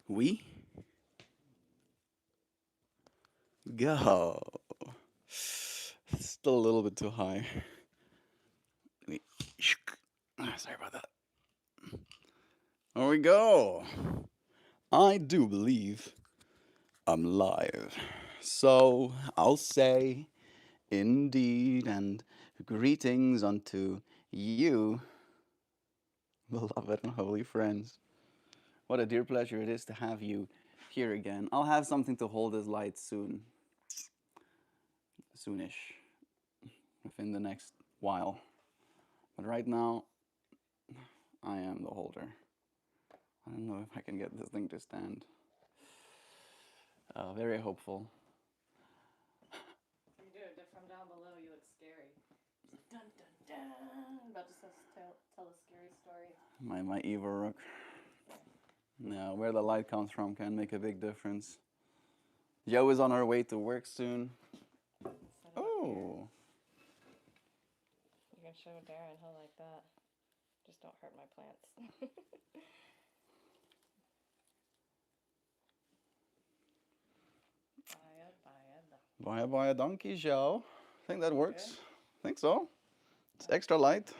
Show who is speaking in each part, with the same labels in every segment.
Speaker 1: We go. Still a little bit too high. Let me- Sorry about that. There we go. I do believe I'm live. So I'll say indeed and greetings unto you, beloved and holy friends. What a dear pleasure it is to have you here again. I'll have something to hold this light soonish, within the next while. But right now, I am the holder. I don't know if I can get this thing to stand. Very hopeful.
Speaker 2: You do it from down below. You look scary. Dun dun dun. About to tell a scary story.
Speaker 1: My evil rook. Now, where the light comes from can make a big difference. Joe is on her way to work soon. Oh.
Speaker 2: You can show Darren. He'll like that. Just don't hurt my plants.
Speaker 1: Buy a donkey, Joe. I think that works. Good. I think so. It's extra light.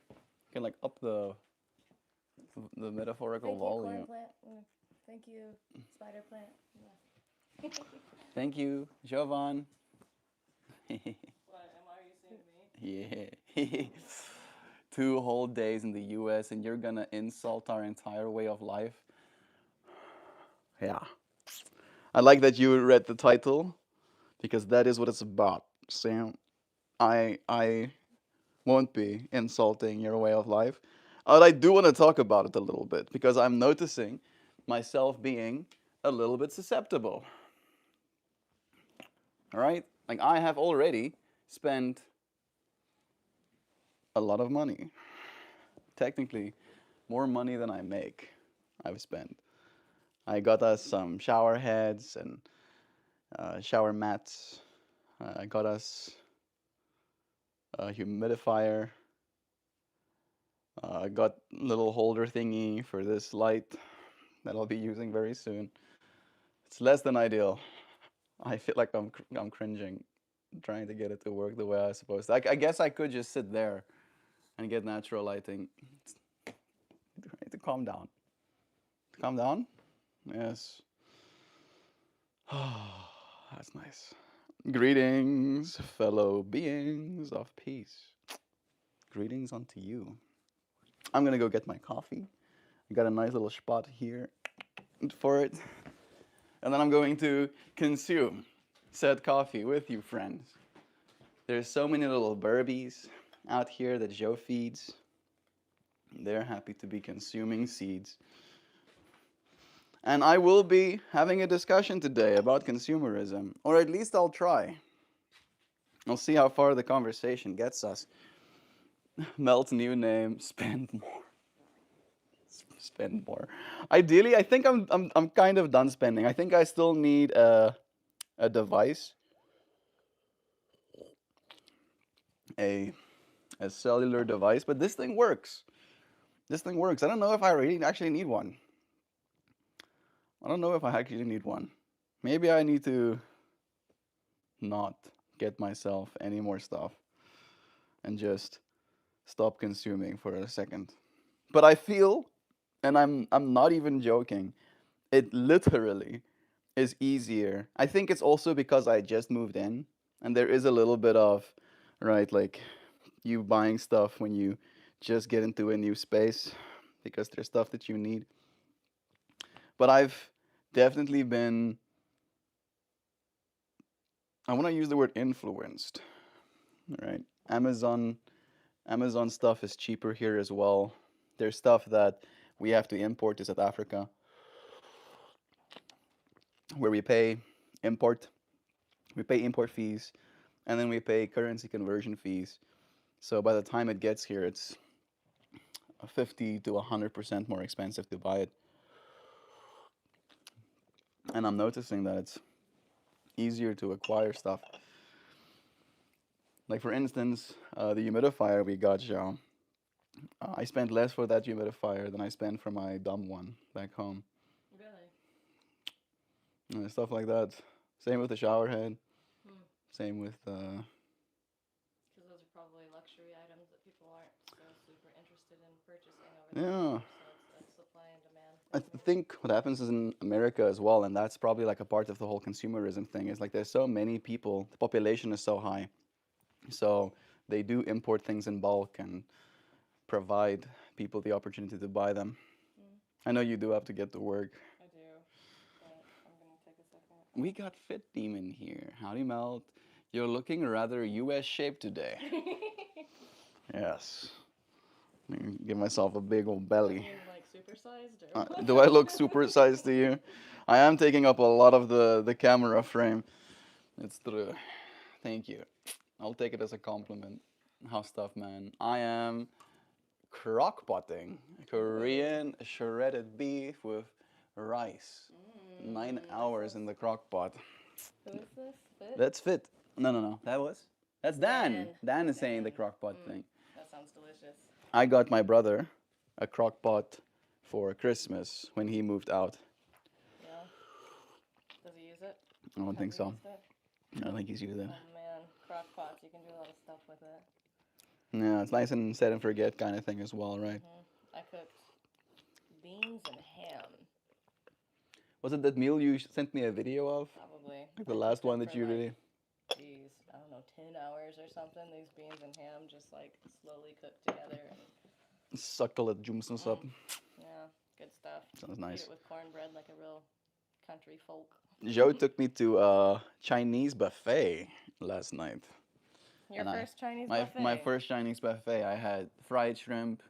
Speaker 1: You can like up the metaphorical volume.
Speaker 2: Thank you, corn plant. Thank you, spider plant. Yeah.
Speaker 1: Thank you, Jovan.
Speaker 2: What, are you seeing
Speaker 1: me? Yeah. 2 whole days in the US and you're gonna insult our entire way of life. Yeah. I like that you read the title because that is what it's about, Sam. I won't be insulting your way of life. But I do want to talk about it a little bit because I'm noticing myself being a little bit susceptible. All right? Like I have already spent a lot of money. Technically, more money than I make, I've spent. I got us some shower heads and shower mats. I got us a humidifier. I got a little holder thingy for this light that I'll be using very soon. It's less than ideal. I feel like I'm cringing trying to get it to work the way I supposed to. I guess I could just sit there and get natural lighting. I need to calm down. Calm down? Yes. That's nice. Greetings, fellow beings of peace. Greetings unto you. I'm gonna go get my coffee. I got a nice little spot here for it. And then I'm going to consume said coffee with you, friends. There's so many little burbies out here that Joe feeds. They're happy to be consuming seeds. And I will be having a discussion today about consumerism, or at least I'll try. I'll see how far the conversation gets us. Melt's new name, spend more. Spend more. Ideally, I think I'm kind of done spending. I think I still need a device, a cellular device, but this thing works. This thing works. I don't know if I really actually need one. I don't know if I actually need one. Maybe I need to not get myself any more stuff and just stop consuming for a second. But I feel, and I'm not even joking, it literally is easier. I think it's also because I just moved in and there is a little bit of, right, like you buying stuff when you just get into a new space because there's stuff that you need. But I've definitely been, I want to use the word influenced, right? Amazon stuff is cheaper here as well. There's stuff that we have to import to South Africa where import we pay import fees and then we pay currency conversion fees. So by the time it gets here, it's 50 to 100% more expensive to buy it. And I'm noticing that it's easier to acquire stuff. Like for instance, the humidifier we got, Joe. I spent less for that humidifier than I spent for my dumb one back home.
Speaker 2: Really?
Speaker 1: stuff like that. Same with the shower head.
Speaker 2: Hmm.
Speaker 1: Same with
Speaker 2: Because those are probably luxury items that people aren't so super interested in purchasing over the
Speaker 1: yeah.
Speaker 2: counter. So it's a supply and demand
Speaker 1: I
Speaker 2: thing.
Speaker 1: think what happens is in America as well, and that's probably like a part of the whole consumerism thing. Is like there's so many people, the population is so high, so they do import things in bulk and provide people the opportunity to buy them.
Speaker 2: Mm,
Speaker 1: I know you do have to get to work.
Speaker 2: I do, but I'm gonna take a second.
Speaker 1: We got Fit Demon here. Howdy, Melt. You're looking rather US shaped today. Yes. Let me give myself a big old
Speaker 2: Does that
Speaker 1: belly.
Speaker 2: mean like supersized or what?
Speaker 1: Do I look supersized to you? I am taking up a lot of the camera frame. It's true. Thank you. I'll take it as a compliment. How stuff, man. I am crock potting Korean shredded beef with rice. 9 hours in the crock pot.
Speaker 2: Who is this? Fit?
Speaker 1: That's Fit. No, no, no. That's Dan.
Speaker 2: Dan.
Speaker 1: Dan is saying the
Speaker 2: Dan.
Speaker 1: crock pot thing.
Speaker 2: That sounds delicious.
Speaker 1: I got my brother a crock pot for Christmas when he moved out.
Speaker 2: Yeah. Does he use it?
Speaker 1: I don't
Speaker 2: Have
Speaker 1: think
Speaker 2: you
Speaker 1: so.
Speaker 2: used it?
Speaker 1: I don't think he's used it.
Speaker 2: Oh man, crock pots. You can do a lot of stuff with it.
Speaker 1: Yeah, it's nice and set and forget kind of thing as well, right?
Speaker 2: I cooked beans and ham.
Speaker 1: Was it that meal you sent me a video of?
Speaker 2: Probably.
Speaker 1: Like the
Speaker 2: I
Speaker 1: last
Speaker 2: cooked it
Speaker 1: one that
Speaker 2: for,
Speaker 1: you
Speaker 2: like,
Speaker 1: really
Speaker 2: Geez, I don't know, 10 hours or something. These beans and ham just like slowly cooked together. And,
Speaker 1: suckle it, jumsens up.
Speaker 2: yeah, good stuff.
Speaker 1: Sounds
Speaker 2: Eat
Speaker 1: nice.
Speaker 2: it with cornbread like a real country folk.
Speaker 1: Joe took me to a Chinese buffet last night.
Speaker 2: Your
Speaker 1: And
Speaker 2: first Chinese
Speaker 1: my
Speaker 2: buffet?
Speaker 1: my first Chinese buffet. I had fried shrimp.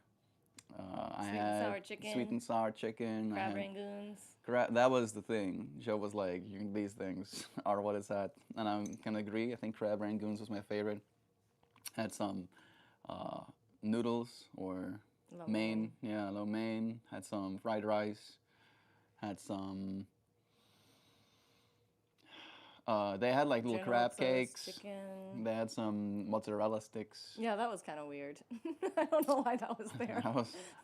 Speaker 1: I
Speaker 2: Sweet and
Speaker 1: had
Speaker 2: sour chicken.
Speaker 1: sweet and sour chicken. I
Speaker 2: Crab
Speaker 1: had
Speaker 2: rangoons.
Speaker 1: That was the thing. Joe was like, "These things are what it's at," and I can agree. I think crab rangoons was my favorite. Had some uh, noodles or
Speaker 2: Lo
Speaker 1: mein, yeah, lo mein. Had some fried rice. Had some. They had like little
Speaker 2: General
Speaker 1: crab
Speaker 2: Tso's
Speaker 1: cakes.
Speaker 2: chicken.
Speaker 1: They had some mozzarella sticks.
Speaker 2: Yeah, that was kind of weird. I don't know why that was there.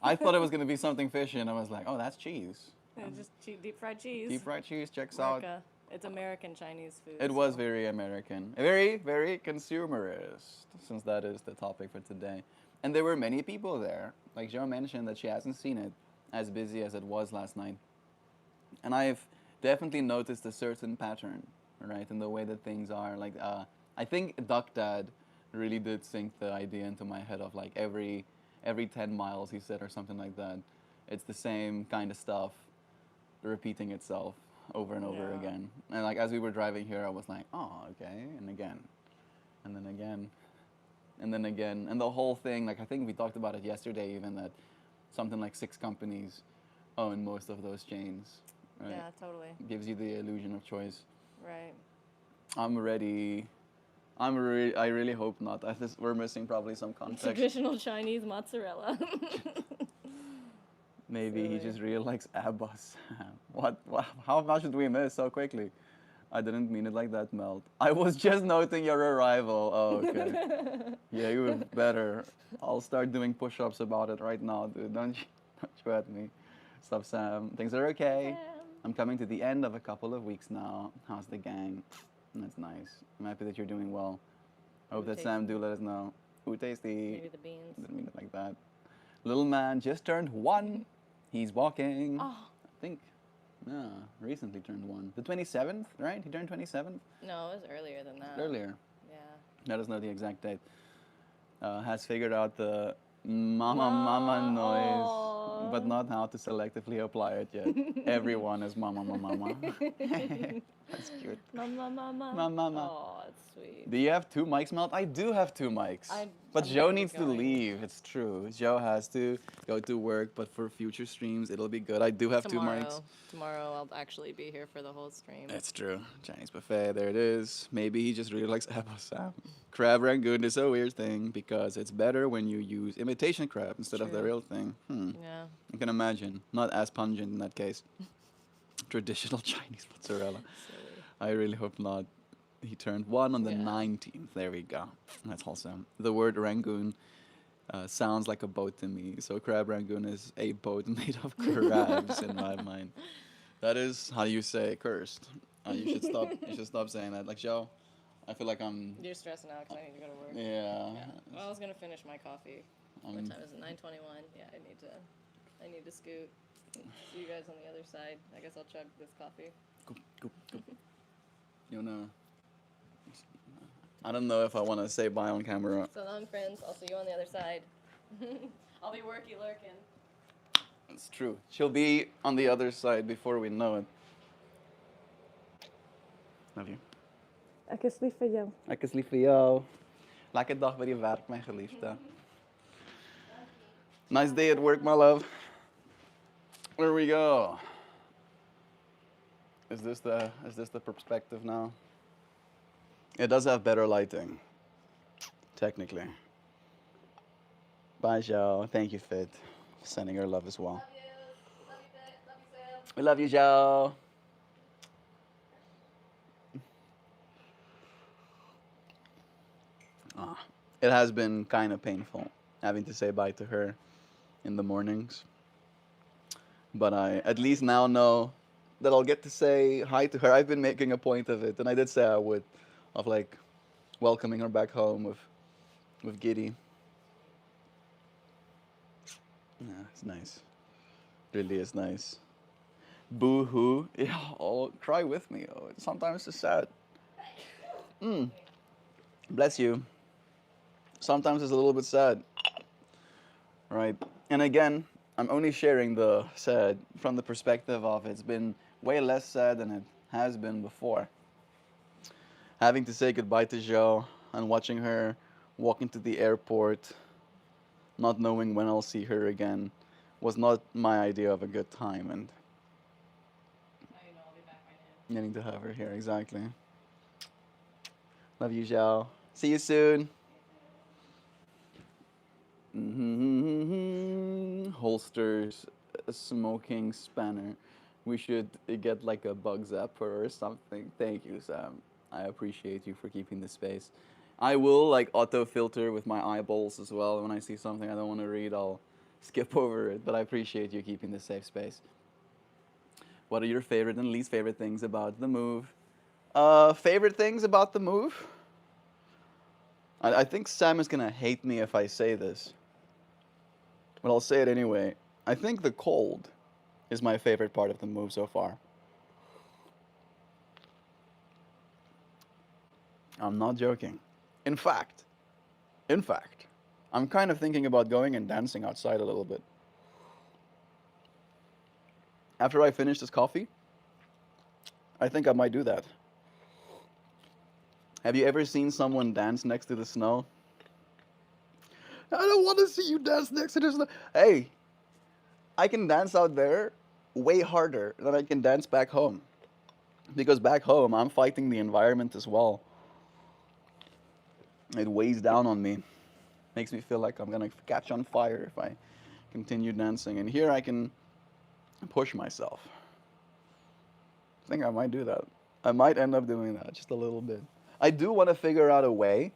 Speaker 1: I thought it was gonna be something fishy, and I was like, "Oh, that's cheese."
Speaker 2: It's just deep fried cheese.
Speaker 1: Deep fried cheese checks out.
Speaker 2: America. It's American Chinese food.
Speaker 1: It was
Speaker 2: so-
Speaker 1: very American, very, very consumerist, since that is the topic for today. And there were many people there. Like Joe mentioned that she hasn't seen it as busy as it was last night. And I've definitely noticed a certain pattern, right, in the way that things are. Like, I think Duck Dad really did sink the idea into my head of like every 10 miles, he said, or something like that. It's the same kind of stuff repeating itself over and over
Speaker 2: Yeah.
Speaker 1: again. And like as we were driving here, I was like, oh, okay, and again, and then again, and then again, and the whole thing. Like I think we talked about it yesterday, even that something like 6 companies own most of those chains. Right?
Speaker 2: Yeah, totally.
Speaker 1: Gives you the illusion of choice.
Speaker 2: Right.
Speaker 1: I'm ready. I really hope not. We're missing probably some context.
Speaker 2: Traditional Chinese mozzarella.
Speaker 1: Maybe he
Speaker 2: Silly.
Speaker 1: just really likes Abbas. What? How much did we miss so quickly? I didn't mean it like that, Melt. I was just noting your arrival. Oh, okay. Yeah, you were better. I'll start doing push-ups about it right now, dude. Don't you at me. Stop, Sam. Things are okay. I'm coming to the end of a couple of weeks now. How's the gang? That's nice. I'm happy that you're doing well. Hope
Speaker 2: Ooh,
Speaker 1: that Sam
Speaker 2: tasty.
Speaker 1: do let us know. Ooh, tasty.
Speaker 2: Maybe the beans.
Speaker 1: Didn't mean it like that. Little man just turned 1. He's walking.
Speaker 2: Oh,
Speaker 1: I think, yeah, recently turned 1. The 27th, right? He turned 27th?
Speaker 2: no, it was earlier than that.
Speaker 1: Earlier.
Speaker 2: Yeah.
Speaker 1: Let us know the exact date. Has figured out the mama noise, but not how to selectively apply it yet. Everyone is mama. That's cute.
Speaker 2: Mama.
Speaker 1: Mama.
Speaker 2: Oh, it's sweet.
Speaker 1: Do you have 2 mics, Melt? I do have 2 mics. But
Speaker 2: I'm
Speaker 1: Joe
Speaker 2: gonna be
Speaker 1: needs to
Speaker 2: going.
Speaker 1: leave. It's true. Joe has to go to work, but for future streams, it'll be good. I do have 2 mics.
Speaker 2: Tomorrow I'll actually be here for the whole stream.
Speaker 1: That's true. Chinese buffet, there it is. Maybe he just really likes apple Sam. Crab rangoon is a weird thing because it's better when you use imitation crab instead of the
Speaker 2: True.
Speaker 1: real thing.
Speaker 2: Yeah.
Speaker 1: I can imagine. Not as pungent in that case. Traditional Chinese mozzarella.
Speaker 2: Silly.
Speaker 1: I really hope not. He turned 1 on the
Speaker 2: Yeah.
Speaker 1: 19th. There we go. That's awesome. The word rangoon sounds like a boat to me. So crab rangoon is a boat made of crabs in my mind. That is how you say cursed. You should stop. You should stop saying that. Like, Joe, I feel like I'm.
Speaker 2: You're stressing out because I need to go to work.
Speaker 1: Yeah.
Speaker 2: Yeah. Well, I was gonna finish my coffee. What time is it? 9:21. Yeah, I need to. I need to scoot. See you guys on the other side. I guess I'll chug this coffee.
Speaker 1: Go. You wanna? I don't know if I want to say bye on camera.
Speaker 2: So long, friends. I'll see you on the other side. I'll be worky lurking.
Speaker 1: It's true. She'll be on the other side before we know it. Love you.
Speaker 2: Ek is lief vir jou.
Speaker 1: Ek is lief vir jou. Lekker dag by die werk, my geliefde. Nice day at work, my love. There we go. Is this the perspective now? It does have better lighting, technically. Bye, Joe. Thank you, Fit, for sending her love as well.
Speaker 2: Love you. Love you, Fit. Love you, Sam.
Speaker 1: We love you, Joe. It has been kind of painful having to say bye to her in the mornings. But I at least now know that I'll get to say hi to her. I've been making a point of it, and I did say I would, of like welcoming her back home with Giddy. Yeah, it's nice. Really is nice. Boo hoo. Yeah, oh, cry with me. Oh, sometimes it's sad. Bless you. Sometimes it's a little bit sad. Right? And again, I'm only sharing the sad from the perspective of it's been way less sad than it has been before. Having to say goodbye to Jo and watching her walk into the airport, not knowing when I'll see her again, was not my idea of a good time. And
Speaker 2: Now you know I'll be back by noon.
Speaker 1: getting to have her here, exactly. Love you, Jo. See you soon. Holsters, a smoking spanner. We should get like a bug zapper or something. Thank you, Sam. I appreciate you for keeping the space. I will like auto filter with my eyeballs as well. When I see something I don't want to read, I'll skip over it. But I appreciate you keeping the safe space. What are your favorite and least favorite things about the move? Favorite things about the move? I think Sam is gonna hate me if I say this, but I'll say it anyway. I think the cold is my favorite part of the move so far. I'm not joking. In fact, I'm kind of thinking about going and dancing outside a little bit. After I finish this coffee, I think I might do that. Have you ever seen someone dance next to the snow? I don't want to see you dance next to the snow. Hey, I can dance out there way harder than I can dance back home. Because back home, I'm fighting the environment as well. It weighs down on me. Makes me feel like I'm going to catch on fire if I continue dancing. And here I can push myself. I think I might do that. I might end up doing that just a little bit. I do want to figure out a way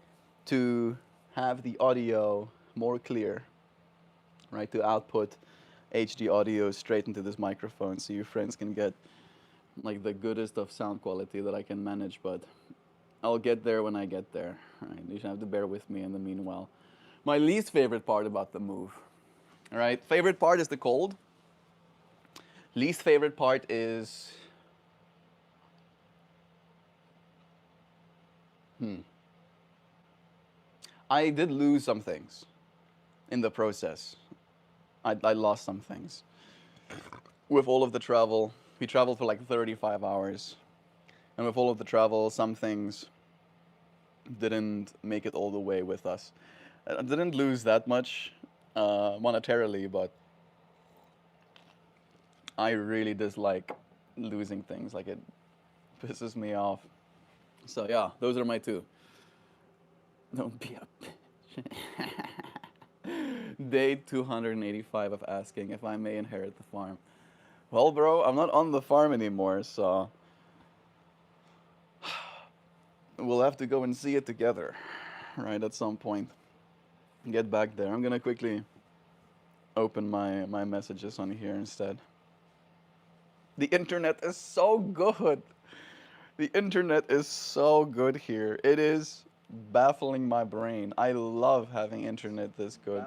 Speaker 1: to have the audio more clear, right? To output HD audio straight into this microphone so your friends can get like the goodest of sound quality that I can manage, but I'll get there when I get there, right? You should have to bear with me in the meanwhile. My least favorite part about the move, all right? Favorite part is the cold. Least favorite part is I did lose some things in the process. I lost some things. With all of the travel, we traveled for like 35 hours. And with all of the travel, some things didn't make it all the way with us. I didn't lose that much monetarily, but I really dislike losing things. Like it pisses me off. So yeah, those are my two. Don't be a bitch. Day 285 of asking if I may inherit the farm. Well, bro, I'm not on the farm anymore, so we'll have to go and see it together, right, at some point. Get back there. I'm gonna quickly open my messages on here instead. The internet is so good. The internet is so good here. It is baffling my brain. I love having internet this good.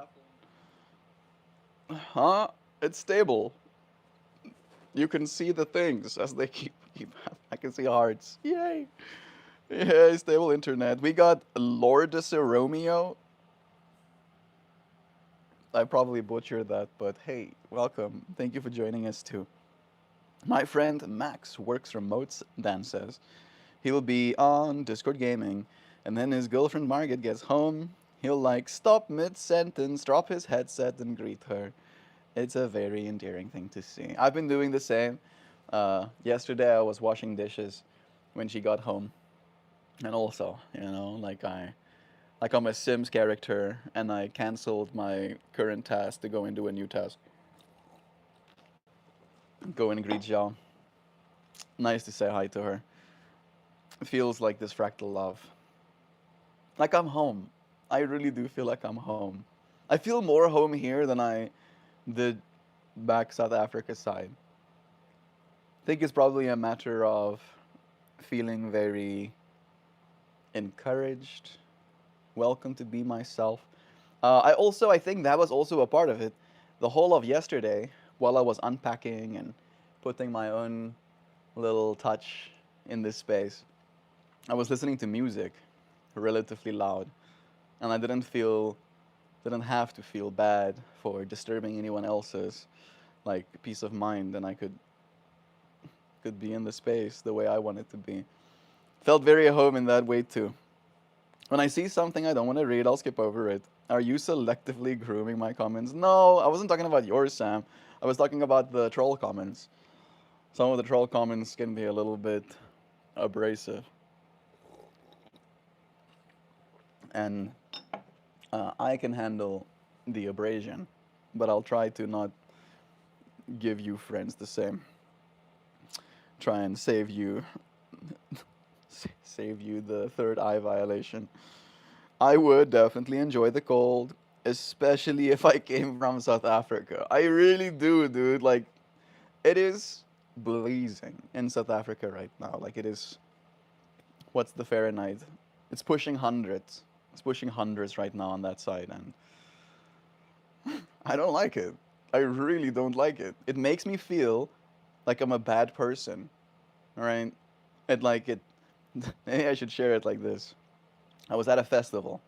Speaker 1: Huh? It's stable. You can see the things as they keep I can see hearts. Yay! Yeah, stable internet. We got Lord Romeo. I probably butchered that, but hey, welcome. Thank you for joining us too. My friend Max works remote, Dan says. He'll be on Discord gaming, and then his girlfriend Margaret gets home. He'll like stop mid sentence, drop his headset, and greet her. It's a very endearing thing to see. I've been doing the same. Yesterday I was washing dishes when she got home, and also, like I'm a Sims character, and I canceled my current task to go into a new task. Go and greet Zhao. Nice to say hi to her. It feels like this fractal love. Like I'm home. I really do feel like I'm home. I feel more home here than I did back South Africa side. I think it's probably a matter of feeling very encouraged, welcome to be myself. I think that was also a part of it. The whole of yesterday, while I was unpacking and putting my own little touch in this space, I was listening to music relatively loud, and I didn't have to feel bad for disturbing anyone else's like peace of mind, and I could be in the space the way I wanted to be. Felt very at home in that way too. When I see something I don't want to read, I'll skip over it. Are you selectively grooming my comments? No, I wasn't talking about yours, Sam. I was talking about the troll comments. Some of the troll comments can be a little bit abrasive, and I can handle the abrasion, but I'll try to not give you friends the same. Try and save you the third eye violation. I would definitely enjoy the cold, especially if I came from South Africa. I really do, dude. Like it is blazing in South Africa right now. Like it is, what's the Fahrenheit? It's pushing hundreds. It's pushing hundreds right now on that side, and I don't like it. I really don't like it. It makes me feel like I'm a bad person. All right, it like it. Maybe I should share it like this. I was at a festival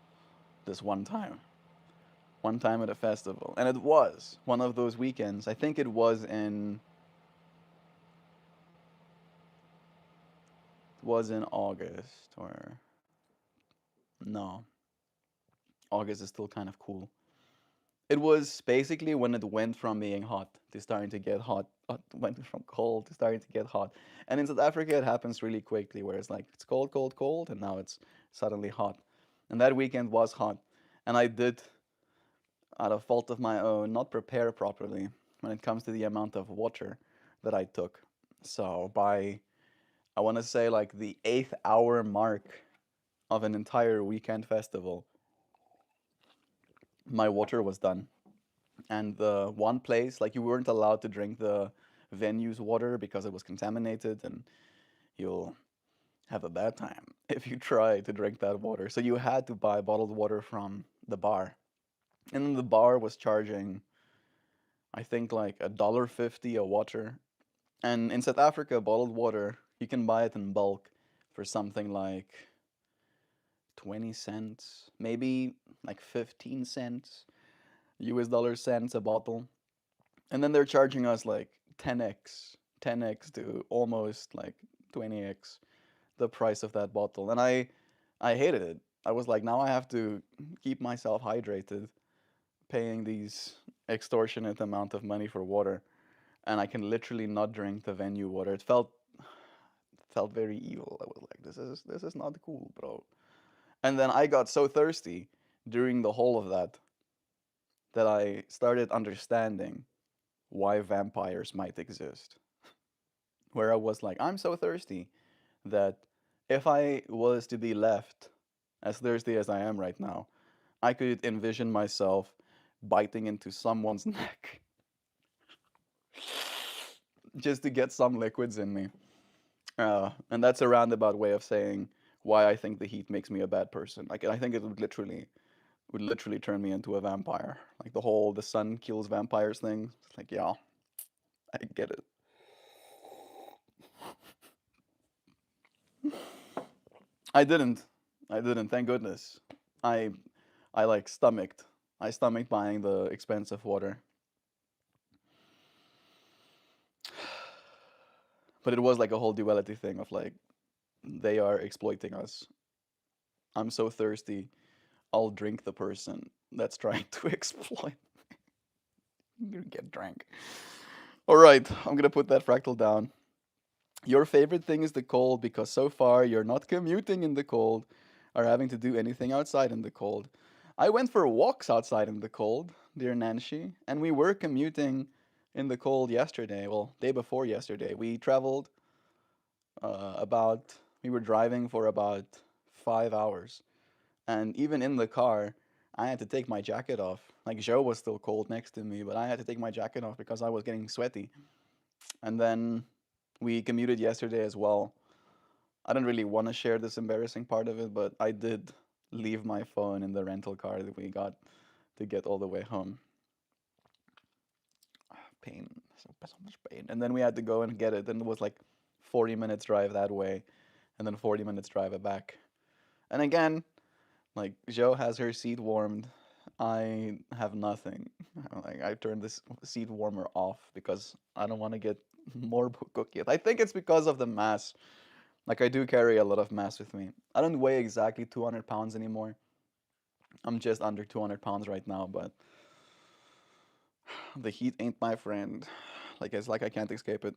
Speaker 1: this one time at a festival, and it was one of those weekends. I think it was in August, or no, August is still kind of cool. It was basically when it went from being hot to starting to get hot, went from cold to starting to get hot. And in South Africa, it happens really quickly, where it's like it's cold, cold, cold, and now it's suddenly hot. And that weekend was hot, and I did, out of fault of my own, not prepare properly when it comes to the amount of water that I took. So by, I want to say, like the 8th hour mark of an entire weekend festival, my water was done. And the one place, like you weren't allowed to drink the venue's water because it was contaminated, and you'll have a bad time if you try to drink that water. So you had to buy bottled water from the bar. And then the bar was charging, I think, like $1.50 a water. And in South Africa, bottled water, you can buy it in bulk for something like 20 cents, maybe like 15 cents, US dollar cents a bottle. And then they're charging us like 10x to almost like 20x the price of that bottle. And I hated it. I was like, now I have to keep myself hydrated, paying these extortionate amount of money for water, and I can literally not drink the venue water. It felt very evil. I was like, this is not cool, bro. And then I got so thirsty during the whole of that I started understanding why vampires might exist. Where I was like, I'm so thirsty that if I was to be left as thirsty as I am right now, I could envision myself biting into someone's neck just to get some liquids in me. And that's a roundabout way of saying why I think the heat makes me a bad person. Like I think it would literally turn me into a vampire. Like the whole the sun kills vampires thing. It's like, yeah, I get it. I didn't. I didn't. Thank goodness. I I like stomached. I stomached buying the expensive water, but it was like a whole duality thing of like they are exploiting us. I'm so thirsty. I'll drink the person that's trying to exploit. You get drank. All right, I'm gonna put that fractal down. Your favorite thing is the cold because so far you're not commuting in the cold or having to do anything outside in the cold. I went for walks outside in the cold, dear Nancy, and we were commuting in the cold yesterday. Well, day before yesterday. We traveled about, we were driving for about 5 hours. And even in the car, I had to take my jacket off. Like Joe was still cold next to me, but I had to take my jacket off because I was getting sweaty. And then we commuted yesterday as well. I don't really want to share this embarrassing part of it, but I did leave my phone in the rental car that we got to get all the way home. Pain, so much pain. And then we had to go and get it, and it was like 40 minutes drive that way, and then 40 minutes drive it back. And again, like Joe has her seat warmed. I have nothing. Like I turned this seat warmer off because I don't want to get more cookies. I think it's because of the mass. Like I do carry a lot of mass with me. I don't weigh exactly 200 pounds anymore. I'm just under 200 pounds right now, but the heat ain't my friend. Like it's like I can't escape it.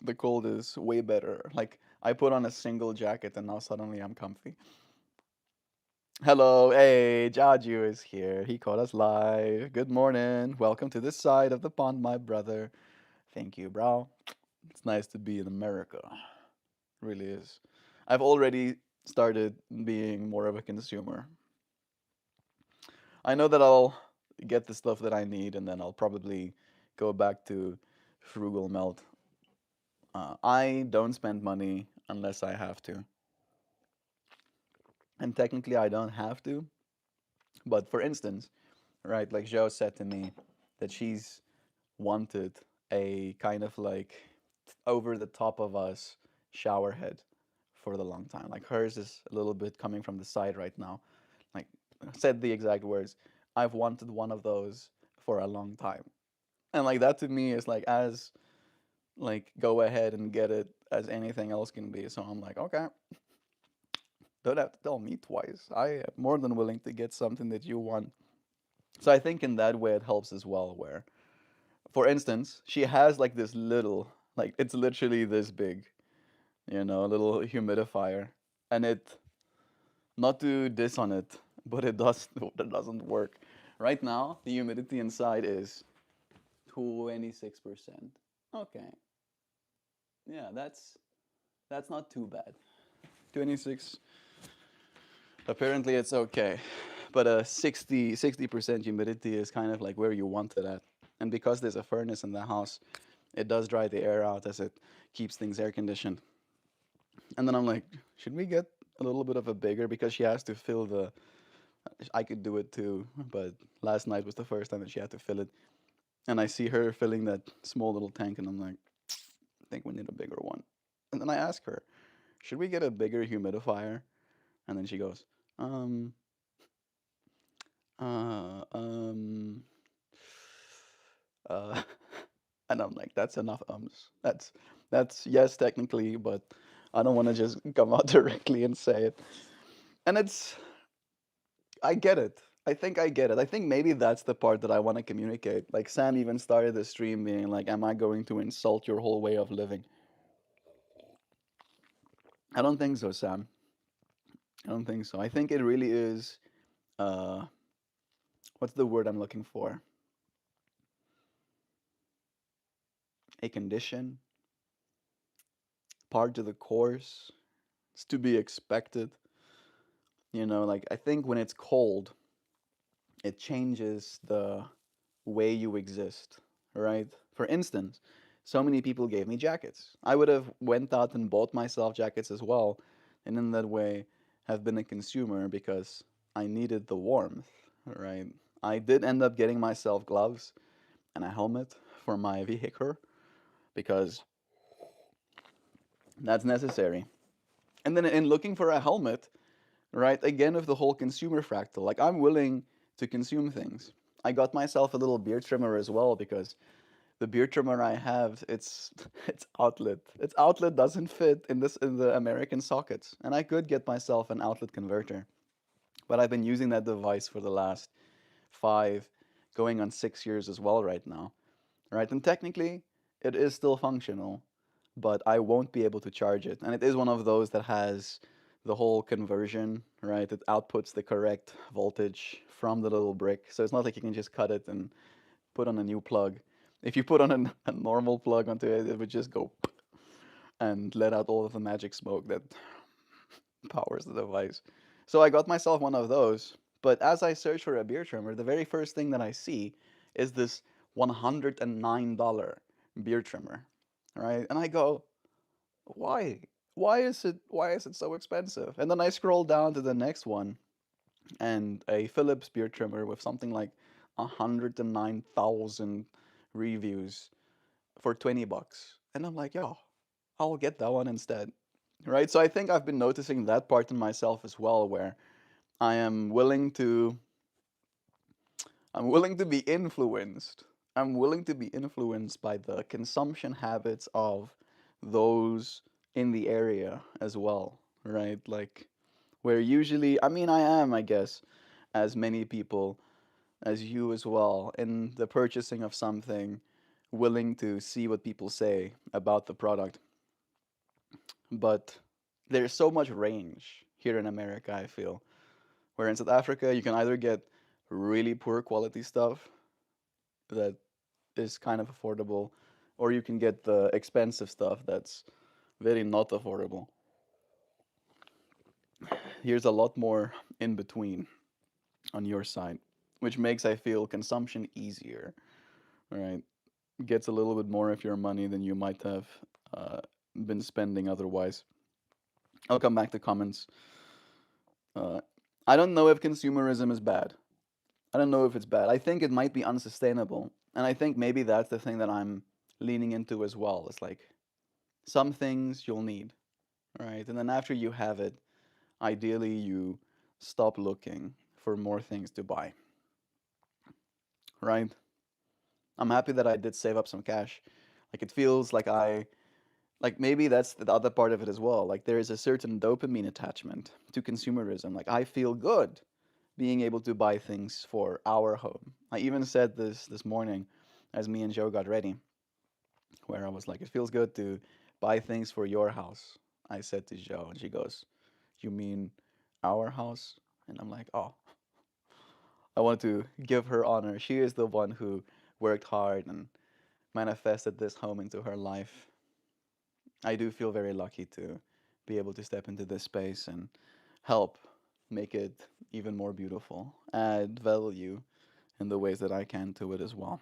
Speaker 1: The cold is way better. Like I put on a single jacket and now suddenly I'm comfy. Hello, hey, Jaju is here. He caught us live. Good morning. Welcome to this side of the pond, my brother. Thank you, bro. It's nice to be in America. Really is. I've already started being more of a consumer. I know that I'll get the stuff that I need and then I'll probably go back to frugal melt. I don't spend money unless I have to. And technically, I don't have to. But for instance, right, like Joe said to me that she's wanted a kind of like over the top of us shower head for the long time. Like hers is a little bit coming from the side right now. Like said the exact words, I've wanted one of those for a long time. And like that to me is like as like go ahead and get it as anything else can be. So I'm like, okay, don't have to tell me twice. I am more than willing to get something that you want. So I think in that way it helps as well where for instance, she has like this little like it's literally this big, a little humidifier and it not to diss on it, but it doesn't work. Right now, the humidity inside is 26%. Okay. Yeah, that's not too bad. 26. Apparently it's okay. But 60% humidity is kind of like where you want it at. And because there's a furnace in the house, it does dry the air out as it keeps things air conditioned. And then I'm like, should we get a little bit of a bigger because she has to fill the I could do it too, but last night was the first time that she had to fill it. And I see her filling that small little tank and I'm like, I think we need a bigger one. And then I ask her, should we get a bigger humidifier? And then she goes, um, uh, um, uh, and I'm like, that's enough ums. That's yes, technically, but I don't want to just come out directly and say it. And I get it. I think I get it. I think maybe that's the part that I want to communicate. Like Sam even started the stream being like, "Am I going to insult your whole way of living?" I don't think so, Sam. I don't think so. I think it really is. Uh, what's the word I'm looking for? A condition, part of the course. It's to be expected. Like I think when it's cold, it changes the way you exist, right? For instance, so many people gave me jackets. I would have went out and bought myself jackets as well, and in that way have been a consumer because I needed the warmth, right? I did end up getting myself gloves and a helmet for my vehicle because that's necessary. And then in looking for a helmet, right, again with the whole consumer fractal, like I'm willing to consume things. I got myself a little beard trimmer as well because the beard trimmer I have, it's it's outlet. Its outlet doesn't fit in the American sockets, and I could get myself an outlet converter. But I've been using that device for the last 5, going on 6 years as well right now, right? And technically, it is still functional, but I won't be able to charge it. And it is one of those that has the whole conversion, right? It outputs the correct voltage from the little brick, so it's not like you can just cut it and put on a new plug. If you put on a normal plug onto it, it would just go and let out all of the magic smoke that powers the device. So I got myself one of those. But as I search for a beard trimmer, the very first thing that I see is this $109 beard trimmer, right? And I go, why? Why is it so expensive? And then I scroll down to the next one and a Philips beard trimmer with something like 109,000 reviews for 20 bucks. And I'm like, yo, I'll get that one instead. Right? So I think I've been noticing that part in myself as well where I am willing to I'm willing to be influenced. I'm willing to be influenced by the consumption habits of those in the area as well, right? Like where usually, I mean, I am, I guess, as many people as you as well, in the purchasing of something, willing to see what people say about the product. But there's so much range here in America, I feel. Where in South Africa, you can either get really poor quality stuff that is kind of affordable, or you can get the expensive stuff that's very not affordable. Here's a lot more in between on your side, which makes I feel consumption easier, right? Gets a little bit more of your money than you might have uh, been spending otherwise. I'll come back to comments. Uh, I don't know if consumerism is bad. I don't know if it's bad. I think it might be unsustainable. And I think maybe that's the thing that I'm leaning into as well. It's like some things you'll need, right? And then after you have it, ideally you stop looking for more things to buy, right? I'm happy that I did save up some cash. Like it feels like like maybe that's the other part of it as well. Like there is a certain dopamine attachment to consumerism. Like I feel good being able to buy things for our home. I even said this morning as me and Joe got ready, where I was like, it feels good to buy things for your house. I said to Joe, and she goes, you mean our house? And I'm like, oh, I want to give her honor. She is the one who worked hard and manifested this home into her life. I do feel very lucky to be able to step into this space and help make it even more beautiful, add value in the ways that I can to it as well.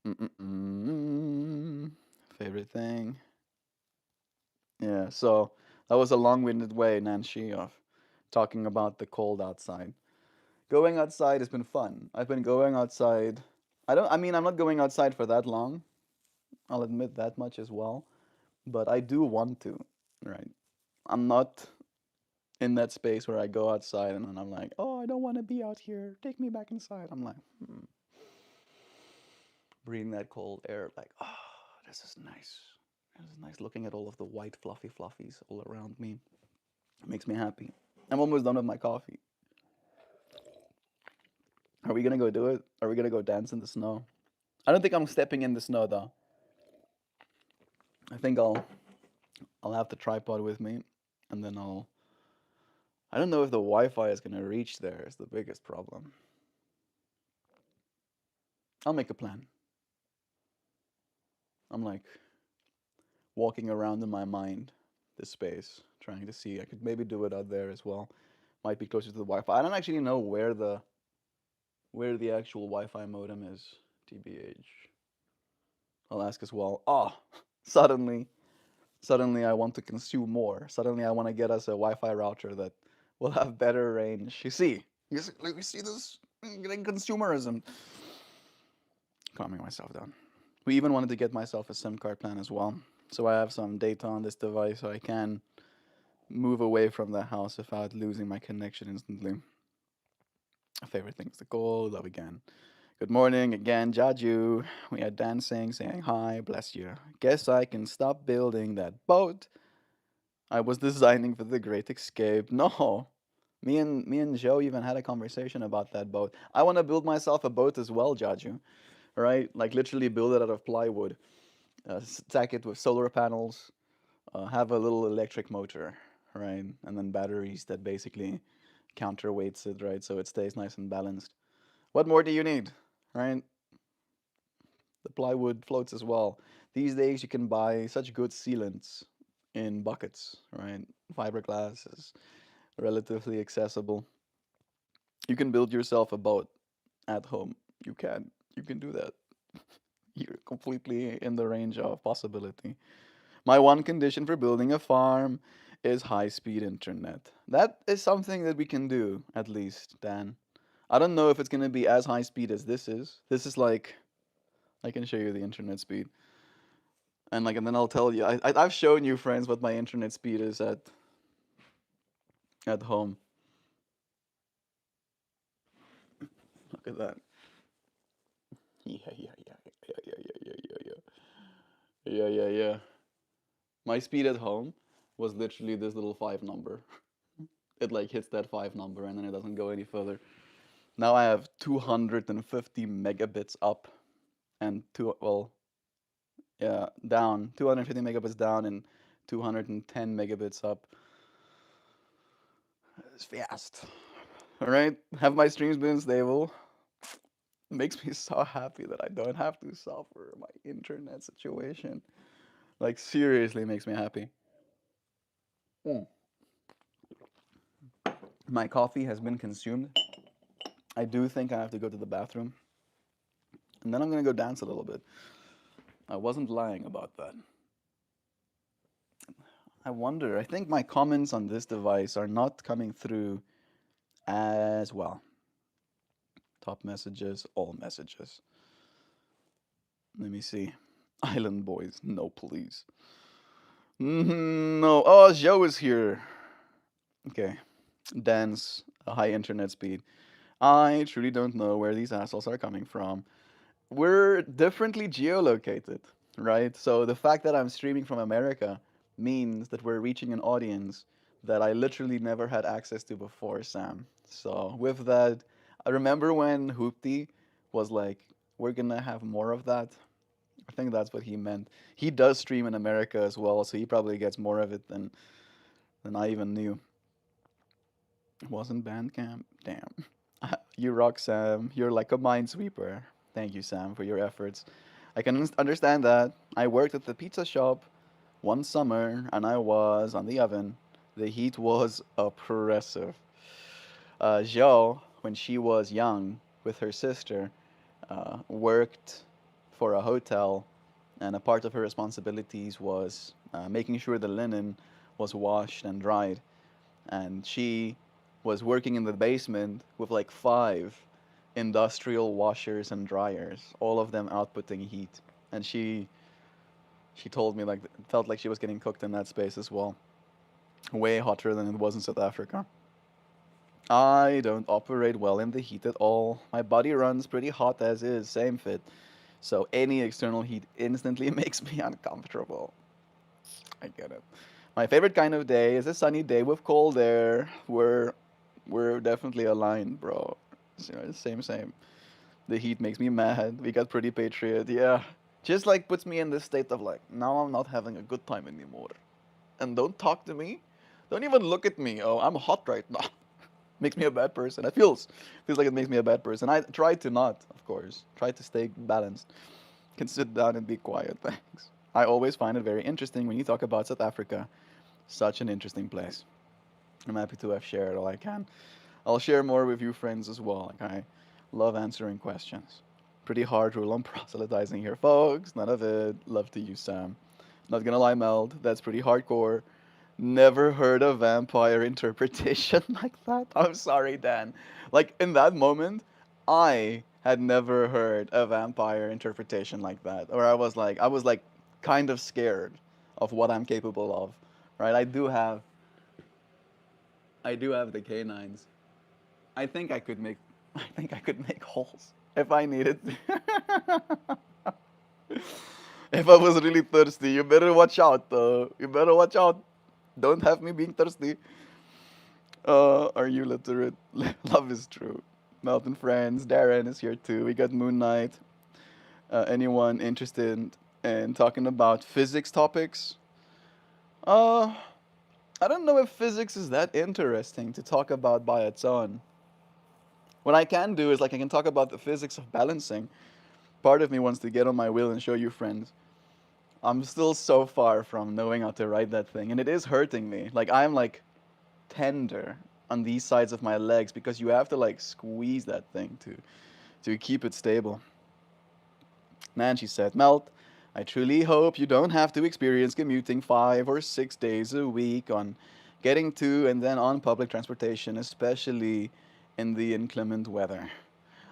Speaker 1: Mm-mm-mm. Favorite thing? Yeah, so that was a long-winded way, Nancy, of talking about the cold outside. Going outside has been fun. I've been going outside. I mean, I'm not going outside for that long. I'll admit that much as well. But I do want to, right? I'm not in that space where I go outside and then I'm like, oh, I don't want to be out here. Take me back inside. I'm like, breathing that cold air, like, oh, this is nice. This is nice looking at all of the white fluffy fluffies all around me. It makes me happy. I'm almost done with my coffee. Are we gonna go do it? Are we gonna go dance in the snow? I don't think I'm stepping in the snow though. I think I'll have the tripod with me, and then I don't know if the Wi-Fi is gonna reach there. Is the biggest problem. I'll make a plan. I'm like walking around in my mind this space, trying to see. I could maybe do it out there as well. Might be closer to the Wi-Fi. I don't actually know where the actual Wi-Fi modem is. TBH. I'll ask as well. Oh, suddenly, suddenly I want to consume more. Suddenly I want to get us a Wi-Fi router that will have better range. You see this? Getting consumerism. Calming myself down. We even wanted to get myself a SIM card plan as well, so I have some data on this device, so I can move away from the house without losing my connection instantly. Favorite things to call, love again. Good morning again, Jaju. We are dancing, saying hi, bless you. Guess I can stop building that boat I was designing for the Great Escape. No. Me and Joe even had a conversation about that boat. I want to build myself a boat as well, Jaju. Right? Like literally build it out of plywood. Stack it with solar panels. Have a little electric motor, right? And then batteries that basically counterweights it, right? So it stays nice and balanced. What more do you need, right? The plywood floats as well. These days you can buy such good sealants in buckets, right? Fiberglass is relatively accessible. You can build yourself a boat at home. You can. You can do that. You're completely in the range of possibility. My one condition for building a farm is high speed internet. That is something that we can do, at least, Dan. I don't know if it's going to be as high speed as this is. This is like, I can show you the internet speed. And then I'll tell you. I've shown you, friends, what my internet speed is at home. Look at that. Yeah, yeah, yeah, yeah, yeah, yeah, yeah, yeah, yeah, yeah, yeah, yeah. My speed at home was literally this little five number. It like hits that five number and then it doesn't go any further. Now I have 250 megabits up and down. 250 megabits down and 210 megabits up. It's fast. All right. Have my streams been stable? Makes me so happy that I don't have to suffer my internet situation. Like seriously makes me happy. Mm. My coffee has been consumed. I do think I have to go to the bathroom. And then I'm gonna go dance a little bit. I wasn't lying about that. I wonder, I think my comments on this device are not coming through as well. Top messages, all messages. Let me see. Island boys, no please. No. Oh, Joe is here. Okay. Dance, a high internet speed. I truly don't know where these assholes are coming from. We're differently geolocated, right? So the fact that I'm streaming from America means that we're reaching an audience that I literally never had access to before, Sam. So with that, I remember when Hoopty was like, "We're gonna have more of that." I think that's what he meant. He does stream in America as well, so he probably gets more of it than I even knew. It wasn't Bandcamp. Damn. You rock, Sam. You're like a minesweeper. Thank you, Sam, for your efforts. I can understand that. I worked at the pizza shop one summer and I was on the oven. The heat was oppressive. Jo, when she was young with her sister, worked for a hotel, and a part of her responsibilities was making sure the linen was washed and dried. And she was working in the basement with like five industrial washers and dryers, all of them outputting heat. And she told me like it felt like she was getting cooked in that space as well, way hotter than it was in South Africa. I don't operate well in the heat at all. My body runs pretty hot as is, same fit. So any external heat instantly makes me uncomfortable. I get it. My favorite kind of day is a sunny day with cold air. We're definitely aligned, bro. Same. The heat makes me mad. We got pretty patriot, yeah. Just like puts me in this state of like, now I'm not having a good time anymore. And don't talk to me. Don't even look at me. Oh, I'm hot right now. Makes me a bad person. It feels like it makes me a bad person. I try to not, of course. Try to stay balanced. Can sit down and be quiet, thanks. I always find it very interesting when you talk about South Africa. Such an interesting place. I'm happy to have shared all I can. I'll share more with you friends as well. Like I love answering questions. Pretty hard rule on proselytizing here, folks. None of it. Love to you, Sam. Not gonna lie, Meld. That's pretty hardcore. Never heard a vampire interpretation like that. I'm sorry, Dan. Like in that moment, I had never heard a vampire interpretation like that. Or I was like kind of scared of what I'm capable of. Right? I do have the canines. I think I could make I think I could make holes if I needed to. If I was really thirsty, you better watch out though. You better watch out. Don't have me being thirsty. Are you literate? Love is true. Melton friends, Darren is here too. We got Moon Knight. Anyone interested in talking about physics topics? Uh, I don't know if physics is that interesting to talk about by its own. What I can do is like I can talk about the physics of balancing. Part of me wants to get on my wheel and show you friends. I'm still so far from knowing how to ride that thing, and it is hurting me. Like I'm like tender on these sides of my legs because you have to like squeeze that thing to keep it stable. Nancy said, Melt, I truly hope you don't have to experience commuting 5 or 6 days a week on getting to and then on public transportation, especially in the inclement weather.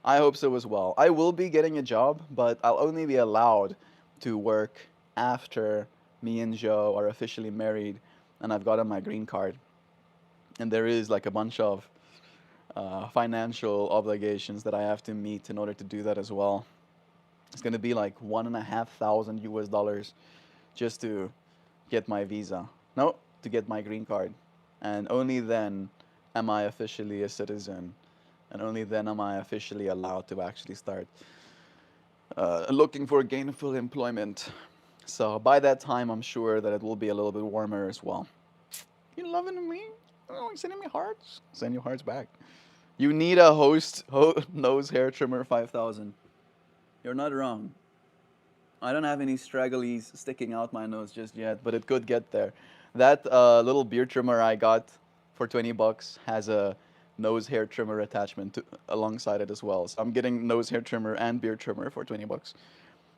Speaker 1: I hope so as well. I will be getting a job, but I'll only be allowed to work after me and Joe are officially married and I've gotten my green card. And there is like a bunch of financial obligations that I have to meet in order to do that as well. It's going to be like 1,500 US dollars just to get my visa. No, to get my green card. And only then am I officially a citizen. And only then am I officially allowed to actually start looking for gainful employment. So by that time, I'm sure that it will be a little bit warmer as well. You loving me? Oh, you sending me hearts? Send you hearts back. You need a nose hair trimmer 5000. You're not wrong. I don't have any stragglies sticking out my nose just yet, but it could get there. That little beard trimmer I got for 20 bucks has a nose hair trimmer attachment alongside it as well. So I'm getting nose hair trimmer and beard trimmer for 20 bucks.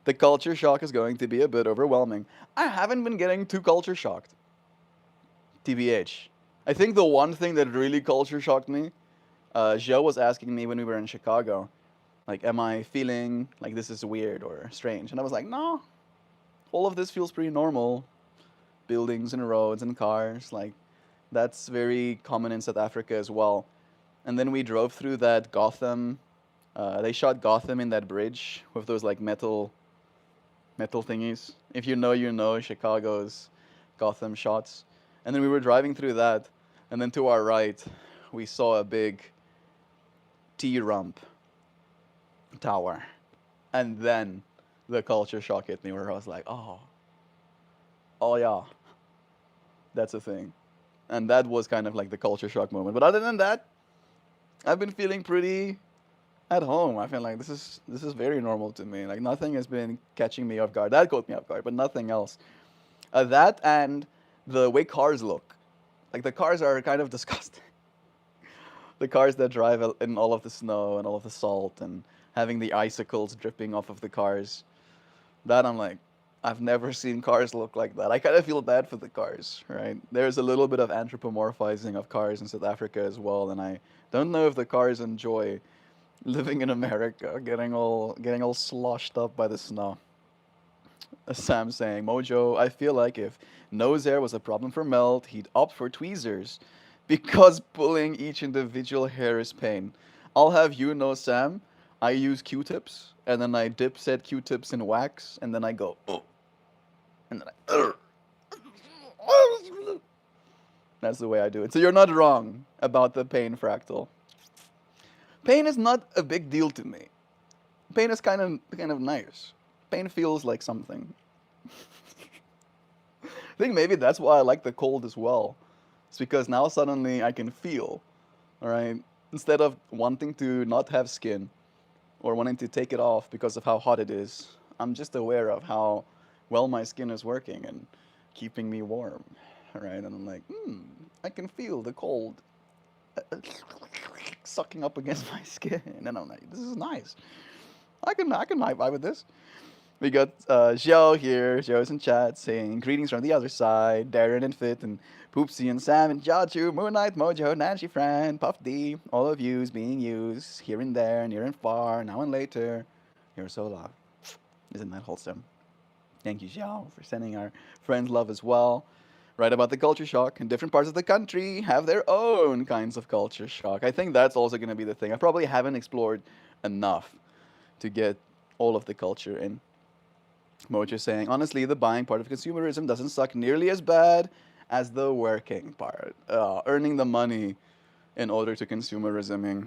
Speaker 1: The culture shock is going to be a bit overwhelming. I haven't been getting too culture shocked. TBH. I think the one thing that really culture shocked me, Joe was asking me when we were in Chicago, like, am I feeling like this is weird or strange? And I was like, no, all of this feels pretty normal. Buildings and roads and cars, like, that's very common in South Africa as well. And then we drove through that Gotham. They shot Gotham in that bridge with those like metal thingies. If you know, you know Chicago's Gotham shots. And then we were driving through that, and then to our right, we saw a big T rump tower. And then the culture shock hit me where I was like, oh yeah, that's a thing. And that was kind of like the culture shock moment. But other than that, I've been feeling pretty at home. I feel like this is very normal to me. Like nothing has been catching me off guard. That caught me off guard, but nothing else. That and the way cars look. Like the cars are kind of disgusting. The cars that drive in all of the snow and all of the salt and having the icicles dripping off of the cars. That I'm like, I've never seen cars look like that. I kind of feel bad for the cars, right? There's a little bit of anthropomorphizing of cars in South Africa as well, and I don't know if the cars enjoy living in America, getting all sloshed up by the snow. As Sam saying, Mojo, I feel like if nose hair was a problem for Melt, he'd opt for tweezers because pulling each individual hair is pain. I'll have you know, Sam, I use Q-tips and then I dip said Q-tips in wax and then I go, oh, and then that's the way I do it. So you're not wrong about the pain fractal. Pain is not a big deal to me. Pain is kind of nice. Pain feels like something. I think maybe that's why I like the cold as well. It's because now suddenly I can feel, all right? Instead of wanting to not have skin or wanting to take it off because of how hot it is, I'm just aware of how well my skin is working and keeping me warm, all right? And I'm like, I can feel the cold sucking up against my skin, and I'm like, this is nice. I can vibe with this. We got Xiao here. Xiao's in chat saying greetings from the other side. Darren and Fit and Poopsie and Sam and Jaju, Moon Knight, Mojo, Nancy, Fran, Puff D. All of yous being used here and there, near and far, now and later. You're so loved. Isn't that wholesome? Thank you, Xiao, for sending our friends love as well. Right about the culture shock. In different parts of the country have their own kinds of culture shock. I think that's also going to be the thing. I probably haven't explored enough to get all of the culture in. Mojo saying, honestly, the buying part of consumerism doesn't suck nearly as bad as the working part. Earning the money in order to consumerisming.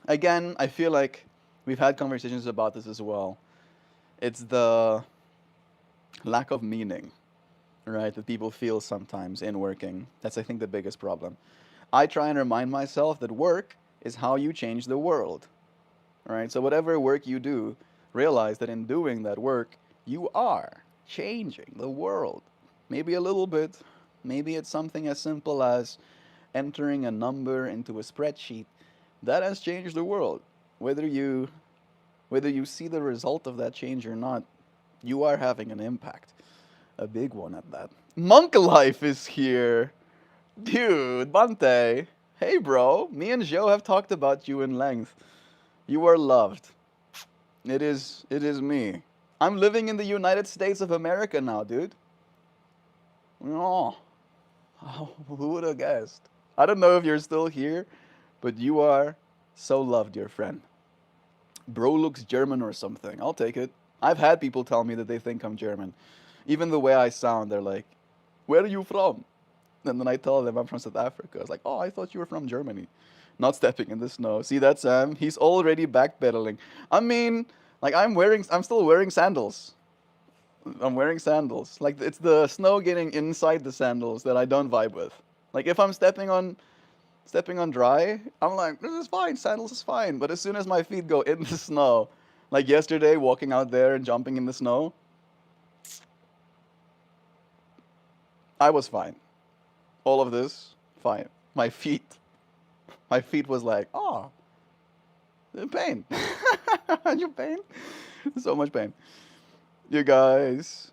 Speaker 1: Again, I feel like we've had conversations about this as well. It's the lack of meaning, right, that people feel sometimes in working. That's, I think, the biggest problem. I try and remind myself that work is how you change the world, right? So, whatever work you do, realize that in doing that work, you are changing the world. Maybe a little bit. Maybe it's something as simple as entering a number into a spreadsheet. That has changed the world. Whether you whether you see the result of that change or not, you are having an impact. A big one at that. Monk Life is here. Dude, Bante. Hey, bro. Me and Joe have talked about you in length. You are loved. It is me. I'm living in the United States of America now, dude. Oh, who would have guessed? I don't know if you're still here, but you are so loved, dear friend. Bro looks German or something. I'll take it. I've had people tell me that they think I'm German. Even the way I sound, they're like, "Where are you from?" And then I tell them I'm from South Africa. It's like, "Oh, I thought you were from Germany." Not stepping in the snow. See that, Sam? He's already backpedaling. I mean, like I'm still wearing sandals. I'm wearing sandals. Like it's the snow getting inside the sandals that I don't vibe with. Like if I'm stepping on dry, I'm like, this is fine, sandals is fine. But as soon as my feet go in the snow, like yesterday, walking out there and jumping in the snow, I was fine. All of this, fine. My feet was like, oh, in pain. You pain? So much pain. You guys,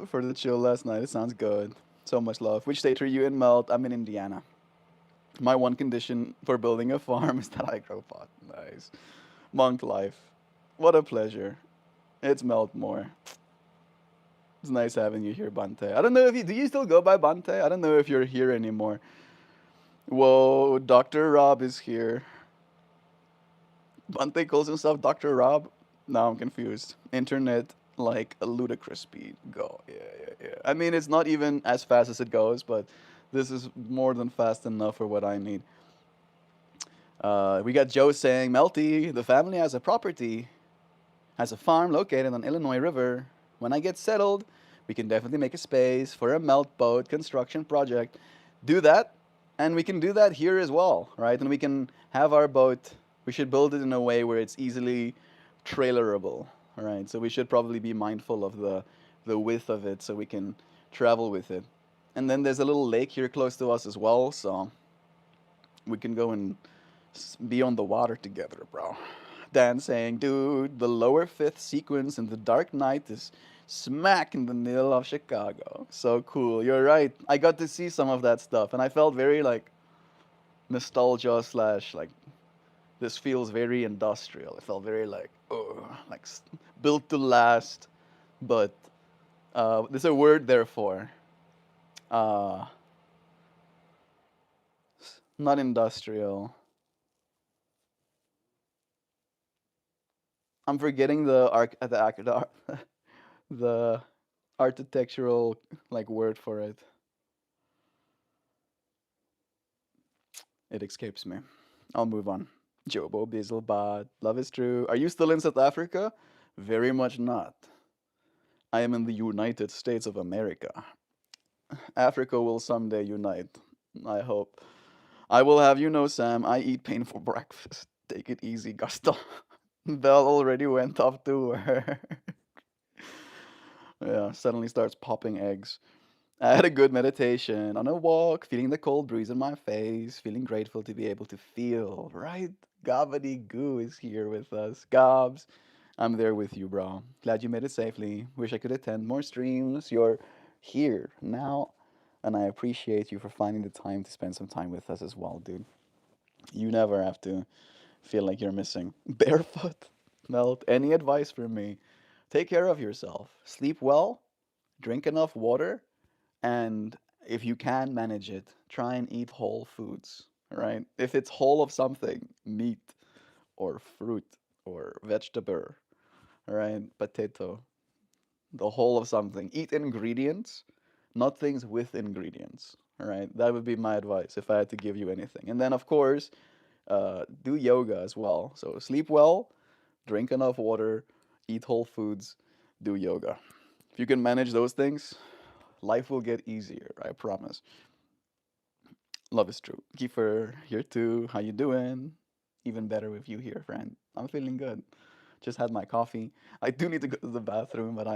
Speaker 1: for the chill last night, it sounds good. So much love. Which state are you in, Melt? I'm in Indiana. My one condition for building a farm is that I grow pot. Nice. Monk life. What a pleasure. It's MeltMore. It's nice having you here, Bante. I don't know if you do you still go by Bante? I don't know if you're here anymore. Whoa, Dr. Rob is here. Bante calls himself Dr. Rob. Now I'm confused. Internet like a ludicrous speed. Go. Yeah, yeah, yeah. I mean, it's not even as fast as it goes, but this is more than fast enough for what I need. We got Joe saying, Melty, the family has a property, has a farm located on Illinois River. When I get settled, we can definitely make a space for a melt boat construction project. Do that, and we can do that here as well, right? And we can have our boat, we should build it in a way where it's easily trailerable, right? So we should probably be mindful of the width of it so we can travel with it. And then there's a little lake here close to us as well, so we can go and be on the water together, bro. Dan saying, dude, the lower fifth sequence in The Dark Knight is smack in the middle of Chicago. So cool. You're right. I got to see some of that stuff, and I felt very like nostalgia slash like this feels very industrial. It felt very like like built to last, but there's a word there for uh, not industrial. I'm forgetting the architectural like word for it. It escapes me. I'll move on. Jobo Bizzlebot. Love is true. Are you still in South Africa? Very much not. I am in the United States of America. Africa will someday unite. I hope. I will have you know, Sam, I eat pain for breakfast. Take it easy, Gusto. Belle already went off to work. Yeah, suddenly starts popping eggs. I had a good meditation on a walk, feeling the cold breeze in my face, feeling grateful to be able to feel, right? Gobbity Goo is here with us. Gobs, I'm there with you, bro. Glad you made it safely. Wish I could attend more streams. You're here now, and I appreciate you for finding the time to spend some time with us as well, dude. You never have to feel like you're missing. Barefoot? Melt, any advice for me? Take care of yourself. Sleep well, drink enough water, and if you can manage it, try and eat whole foods, right? If it's whole of something, meat or fruit or vegetable, right? Potato, the whole of something. Eat ingredients, not things with ingredients, all right? That would be my advice if I had to give you anything. And then, of course, do yoga as well. So sleep well, drink enough water, eat whole foods, do yoga. If you can manage those things, life will get easier, I promise. Love is true. Kiefer, here too. How you doing? Even better with you here, friend. I'm feeling good. Just had my coffee. I do need to go to the bathroom, but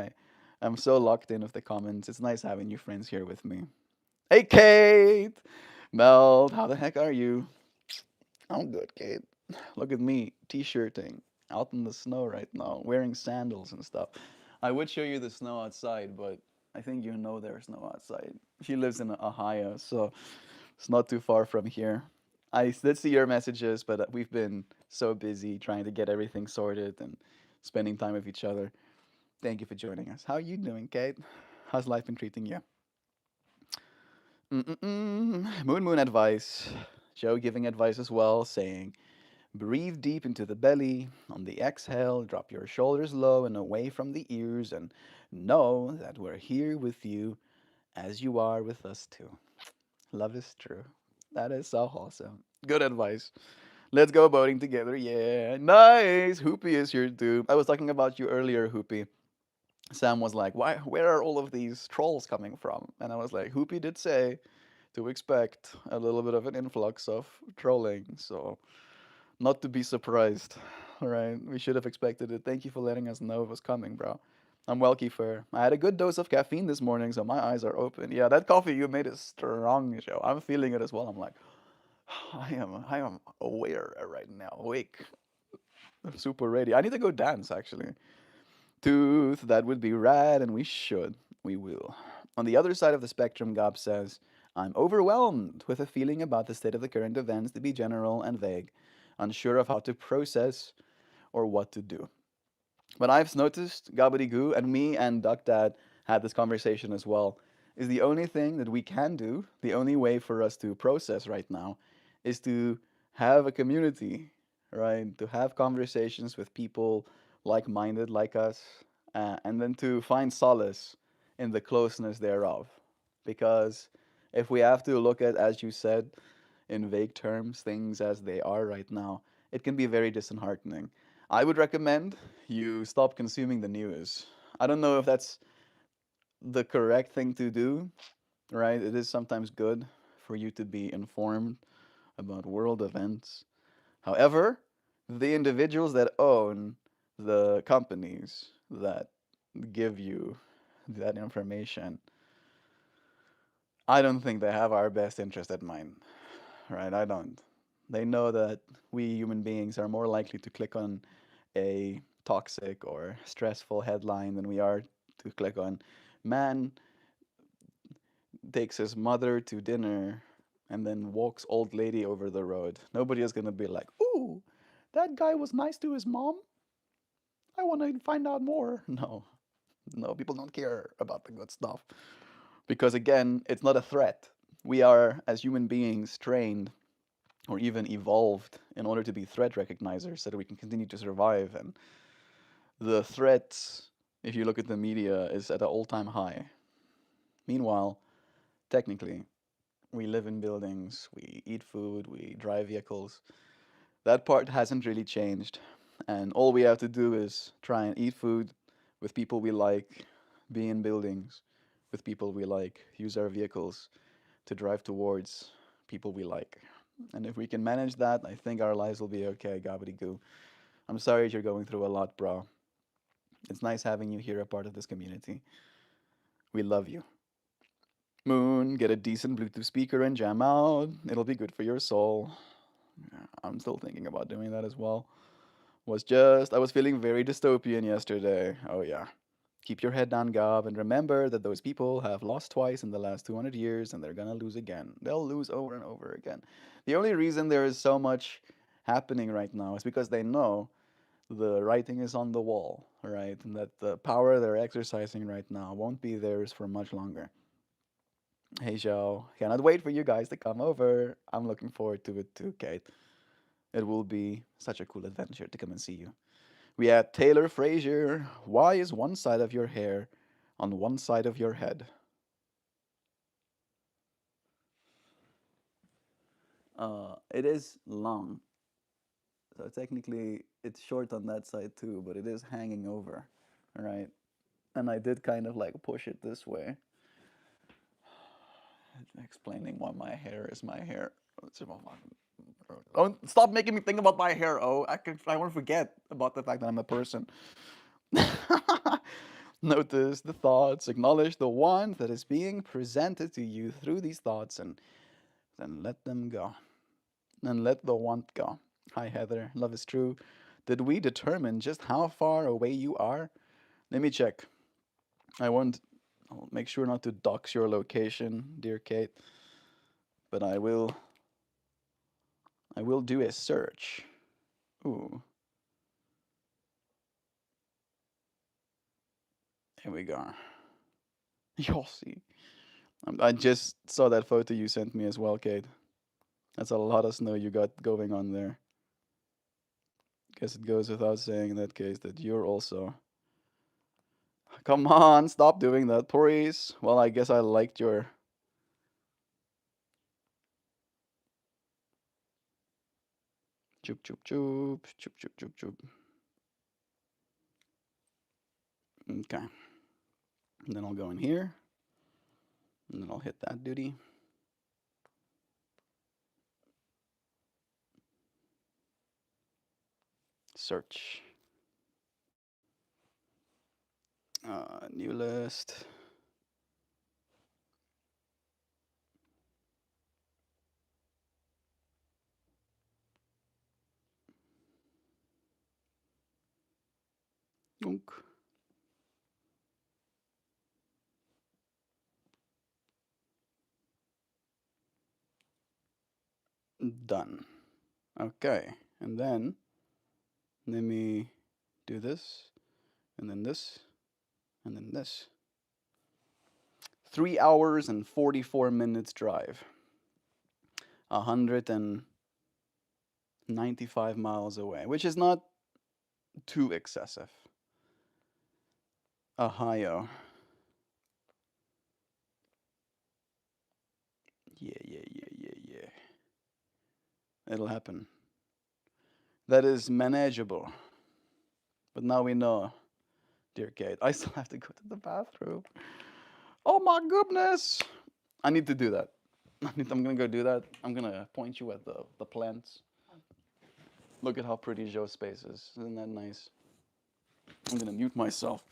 Speaker 1: I'm so locked in with the comments. It's nice having you friends here with me. Hey, Kate! Mel, how the heck are you? I'm good, Kate. Look at me, t-shirting, out in the snow right now, wearing sandals and stuff. I would show you the snow outside, but I think you know there's snow outside. She lives in Ohio, so it's not too far from here. I did see your messages, but we've been so busy trying to get everything sorted and spending time with each other. Thank you for joining us. How are you doing, Kate? How's life been treating you? Mm-mm-mm. Moon advice. Joe giving advice as well, saying, breathe deep into the belly. On the exhale, drop your shoulders low and away from the ears, and know that we're here with you as you are with us too. Love is true. That is so awesome. Good advice. Let's go boating together. Yeah, nice. Hoopy is here too. I was talking about you earlier, Hoopy. Sam was like, "Why? Where are all of these trolls coming from?" And I was like, "Hoopy did say to expect a little bit of an influx of trolling, so not to be surprised. All right, we should have expected it. Thank you for letting us know it was coming, bro. I'm well, Kiefer. I had a good dose of caffeine this morning, so my eyes are open. Yeah, that coffee you made is strong, Joe. I'm feeling it as well. I'm like, I am aware right now, awake. I'm super ready. I need to go dance actually. Tooth, that would be rad, and we should. We will. On the other side of the spectrum, Gob says, I'm overwhelmed with a feeling about the state of the current events to be general and vague, unsure of how to process or what to do. What I've noticed, Gobbledygoo, and me and Duck Dad had this conversation as well, is the only thing that we can do, the only way for us to process right now, is to have a community, right? To have conversations with people like minded like us, and then to find solace in the closeness thereof. Because if we have to look at, as you said, in vague terms, things as they are right now, it can be very disheartening. I would recommend you stop consuming the news. I don't know if that's the correct thing to do, right? It is sometimes good for you to be informed about world events. However, the individuals that own the companies that give you that information, I don't think they have our best interest at mind, right? I don't. They know that we human beings are more likely to click on a toxic or stressful headline than we are to click on man takes his mother to dinner and then walks old lady over the road. Nobody is going to be like, ooh, that guy was nice to his mom. I want to find out more. No, no, people don't care about the good stuff. Because again, it's not a threat. We are, as human beings, trained or even evolved in order to be threat recognizers so that we can continue to survive. And the threats, if you look at the media, is at an all-time high. Meanwhile, technically, we live in buildings, we eat food, we drive vehicles. That part hasn't really changed. And all we have to do is try and eat food with people we like, be in buildings with people we like, use our vehicles to drive towards people we like. And if we can manage that, I think our lives will be okay, Goo. I'm sorry you're going through a lot, bro. It's nice having you here, a part of this community. We love you. Moon, get a decent Bluetooth speaker and jam out. It'll be good for your soul. Yeah, I'm still thinking about doing that as well. I was feeling very dystopian yesterday. Oh, yeah. Keep your head down, Gob, and remember that those people have lost twice in the last 200 years and they're gonna lose again. They'll lose over and over again. The only reason there is so much happening right now is because they know the writing is on the wall, right? And that the power they're exercising right now won't be theirs for much longer. Hey, Joe, cannot wait for you guys to come over. I'm looking forward to it too, Kate. It will be such a cool adventure to come and see you. We had Taylor Frazier. Why is one side of your hair on one side of your head? It is long, so technically it's short on that side too, but it is hanging over, right? And I did kind of like push it this way, explaining why my hair is my hair. Don't stop making me think about my hair. Oh, I won't forget about the fact that I'm a person. Notice the thoughts, acknowledge the one that is being presented to you through these thoughts, and then let them go. And let the want go. Hi, Heather. Love is true. Did we determine just how far away you are? Let me check. I won't. I'll make sure not to dox your location, dear Kate, but I will. I will do a search. Ooh, here we go. You'll see. I just saw that photo you sent me as well, Kate. That's a lot of snow you got going on there. Guess it goes without saying in that case that you're also. Come on, stop doing that, please. Well, I guess I liked your. Choop, choop, choop. Choop, choop, choop, choop. Okay. And then I'll go in here. And then I'll hit that duty. Search. New list. Unk. Done. Okay. And then let me do this, and then this, and then this. 3 hours and 44 minutes drive. 195 miles away, which is not too excessive. Ohio. Yeah, yeah, yeah, yeah, yeah. It'll happen. That is manageable. But now we know, dear Kate, I still have to go to the bathroom. Oh my goodness. I need to do that. I'm gonna go do that. I'm gonna point you at the plants. Look at how pretty Joe's space is. Isn't that nice? I'm gonna mute myself.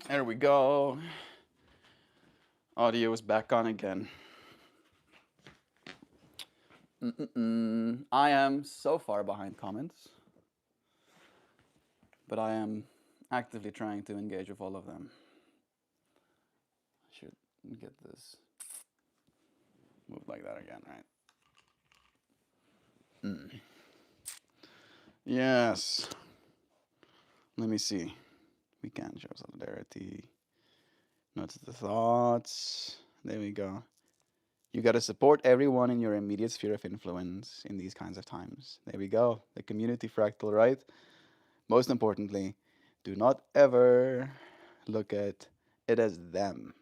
Speaker 1: There we go. Audio is back on again. I am so far behind comments, but I am actively trying to engage with all of them. Should get this moved like that again, right? Mm. Yes. Let me see. We can show solidarity. Notice the thoughts. There we go. You got to support everyone in your immediate sphere of influence in these kinds of times. There we go. The community fractal, right? Most importantly, do not ever look at it as them.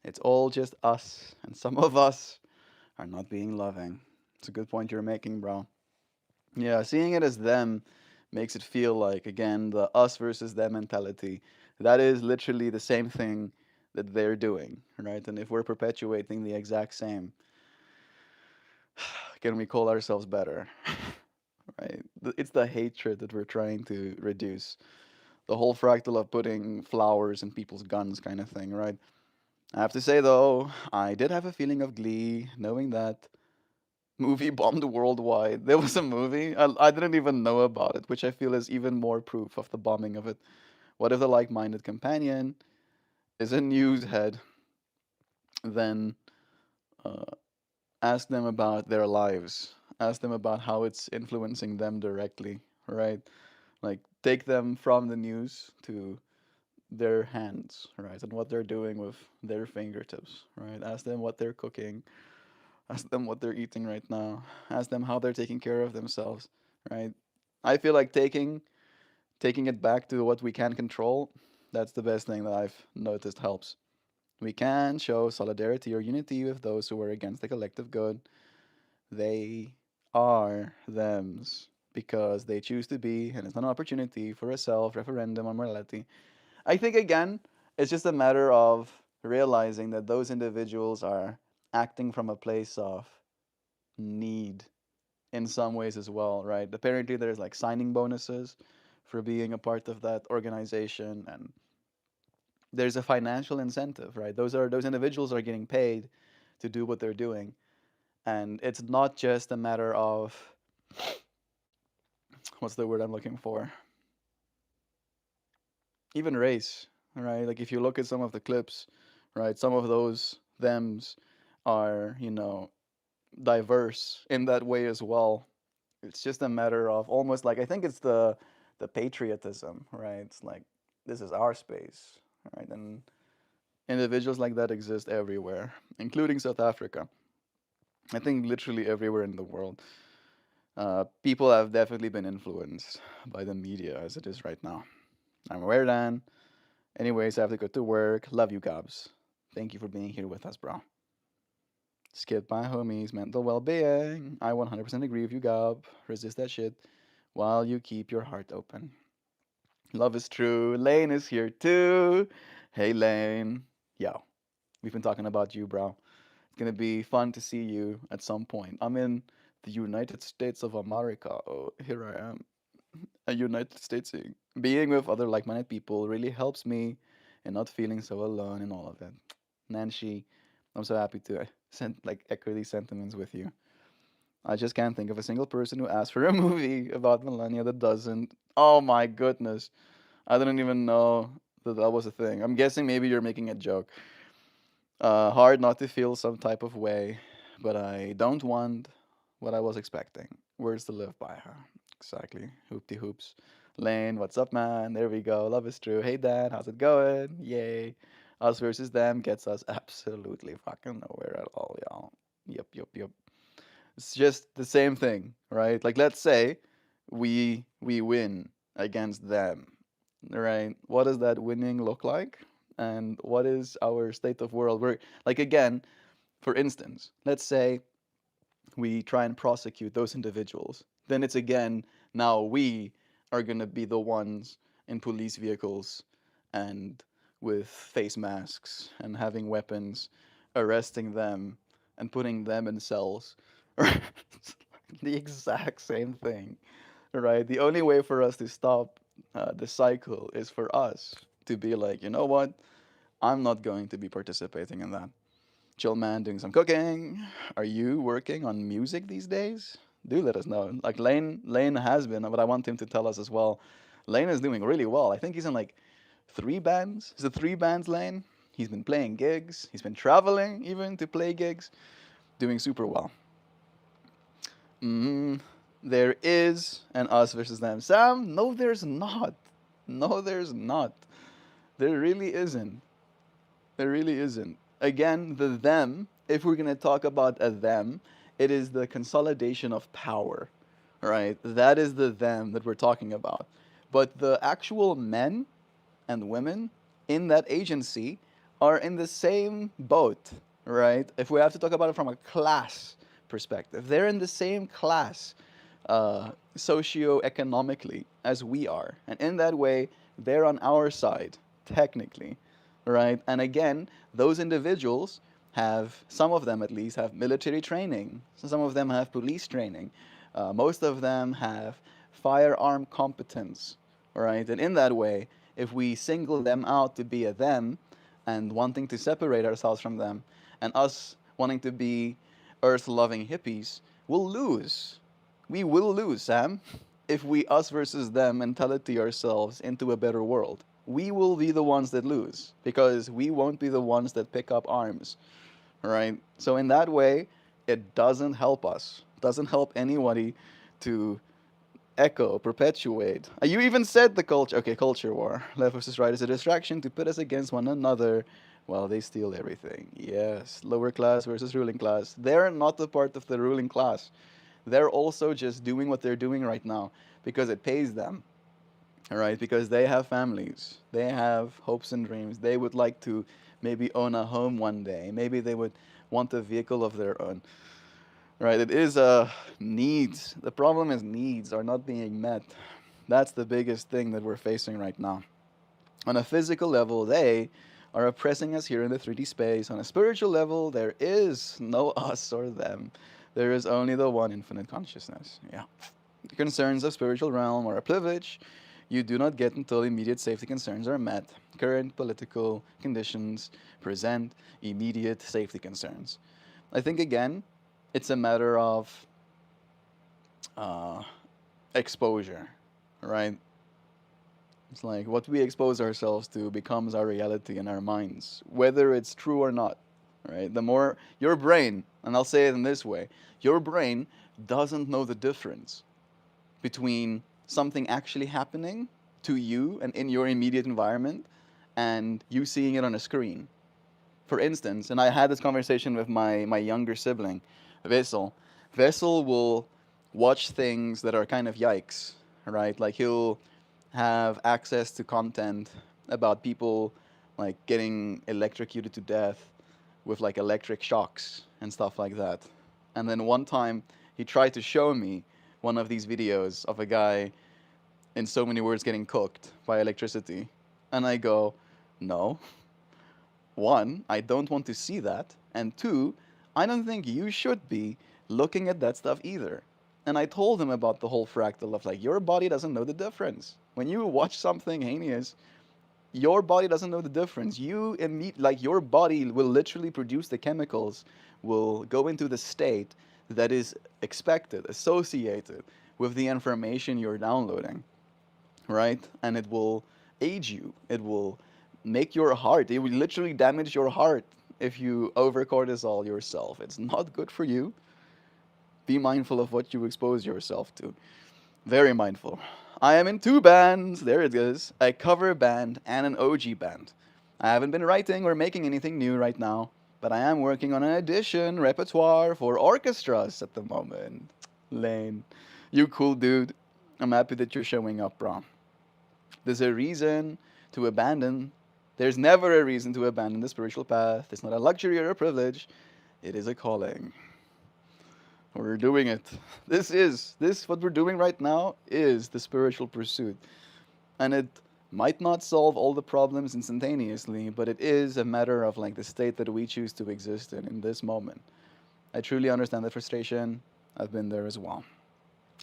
Speaker 1: It's all just us, and some of us are not being loving. It's a good point you're making, bro. Yeah, seeing it as them makes it feel like, again, the us versus them mentality. That is literally the same thing that they're doing, right? And if we're perpetuating the exact same, can we call ourselves better? Right? It's the hatred that we're trying to reduce. The whole fractal of putting flowers in people's guns kind of thing, right? I have to say though, I did have a feeling of glee knowing that movie bombed worldwide. There was a movie, I didn't even know about it, which I feel is even more proof of the bombing of it. What if the like minded companion is a news head? Then uh, ask them about their lives, ask them about how it's influencing them directly, right? Like, take them from the news to their hands, right? And what they're doing with their fingertips, right? Ask them what they're cooking, ask them what they're eating right now, ask them how they're taking care of themselves, right? I feel like taking it back to what we can control, that's the best thing that I've noticed helps. We can show solidarity or unity with those who are against the collective good. They are thems because they choose to be, and it's not an opportunity for a self referendum on morality. I think again, it's just a matter of realizing that those individuals are acting from a place of need in some ways as well, right? Apparently, there's like signing bonuses for being a part of that organization, and there's a financial incentive, right? Those individuals are getting paid to do what they're doing, and it's not just a matter of what's the word I'm looking for? Even race, right? Like if you look at some of the clips, right? Some of those thems are, diverse in that way as well. It's just a matter of almost like I think it's the patriotism, right? It's like this is our space, right? And individuals like that exist everywhere, including South Africa. I think literally everywhere in the world. People have definitely been influenced by the media as it is right now. I'm aware, Dan. Anyways, I have to go to work. Love you, Gabs. Thank you for being here with us, bro. Skip my homies, mental well being. I 100% agree with you, Gab. Resist that shit while you keep your heart open. Love is true. Lane is here too. Hey, Lane. Yo, we've been talking about you, bro. It's gonna be fun to see you at some point. I'm in the United States of America. Oh, here I am. A United States. Being with other like minded people really helps me and not feeling so alone in all of it. Nancy, I'm so happy to send like echo these sentiments with you. I just can't think of a single person who asked for a movie about millennia that doesn't. Oh my goodness. I didn't even know that that was a thing. I'm guessing maybe you're making a joke. Hard not to feel some type of way, but I don't want what I was expecting. Words to live by, huh? Exactly. Hoopty hoops. Lane, what's up, man? There we go. Love is true. Hey, Dan, how's it going? Yay. Us versus them gets us absolutely fucking nowhere at all, y'all. Yep. It's just the same thing, right? Like, let's say we win against them, right? What does that winning look like? And what is our state of world? We're like again, for instance, let's say we try and prosecute those individuals. Then it's again now we are gonna be the ones in police vehicles and with face masks and having weapons, arresting them and putting them in cells. The exact same thing, right? The only way for us to stop the cycle is for us to be like, you know what? I'm not going to be participating in that. Chill man doing some cooking. Are you working on music these days? Do let us know. Like Lane has been, but I want him to tell us as well. Lane is doing really well. I think he's in like 3 bands. Is it 3 bands, Lane? He's been playing gigs. He's been traveling even to play gigs, doing super well. Mm, there is an us versus them. Sam, no, there's not. No, there's not. There really isn't. There really isn't. Again, the them, if we're going to talk about a them, it is the consolidation of power, right? That is the them that we're talking about. But the actual men and women in that agency are in the same boat, right? If we have to talk about it from a class perspective, they're in the same class socio-economically as we are. And in that way, they're on our side, technically, right? And again, those individuals have, some of them at least, have military training. So some of them have police training. Most of them have firearm competence, right? And in that way, if we single them out to be a them and wanting to separate ourselves from them, and us wanting to be earth loving hippies, we'll lose. We will lose, Sam, if we us versus them mentality ourselves into a better world. We will be the ones that lose because we won't be the ones that pick up arms, right? So in that way, it doesn't help us. It doesn't help anybody to echo, perpetuate. You even said the culture. Okay, culture war. Left versus right is a distraction to pit us against one another while they steal everything. Yes, lower class versus ruling class. They're not a part of the ruling class. They're also just doing what they're doing right now because it pays them, right? Because they have families, they have hopes and dreams. They would like to maybe own a home one day. Maybe they would want a vehicle of their own. Right, it is needs. The problem is needs are not being met. That's the biggest thing that we're facing right now. On a physical level, they are oppressing us here in the 3D space. On a spiritual level, there is no us or them. There is only the one infinite consciousness. Yeah. The concerns of spiritual realm are a privilege you do not get until immediate safety concerns are met. Current political conditions present immediate safety concerns. I think again, it's a matter of uh, exposure, right? It's like what we expose ourselves to becomes our reality in our minds, whether it's true or not, right? The more your brain, and I'll say it in this way, your brain doesn't know the difference between something actually happening to you and in your immediate environment and you seeing it on a screen. For instance, and I had this conversation with my younger sibling, Vessel. Vessel will watch things that are kind of yikes, right? Like he'll have access to content about people like getting electrocuted to death with like electric shocks and stuff like that. And then one time he tried to show me one of these videos of a guy in so many words getting cooked by electricity. And I go, no, one, I don't want to see that, and two, I don't think you should be looking at that stuff either. And I told him about the whole fractal of like, your body doesn't know the difference. When you watch something heinous, your body doesn't know the difference. Like your body will literally produce the chemicals, will go into the state that is expected, associated with the information you're downloading, right? And it will age you. It will make your heart. It will literally damage your heart if you over cortisol yourself. It's not good for you. Be mindful of what you expose yourself to. Very mindful. I am in two bands. There it is. A cover band and an OG band. I haven't been writing or making anything new right now, but I am working on an addition repertoire for orchestras at the moment. Lane, you cool dude. I'm happy that you're showing up, bro. There's a reason to abandon. There's never a reason to abandon the spiritual path. It's not a luxury or a privilege. It is a calling. We're doing it. This what we're doing right now is the spiritual pursuit. And it might not solve all the problems instantaneously, but it is a matter of like the state that we choose to exist in this moment. I truly understand the frustration. I've been there as well.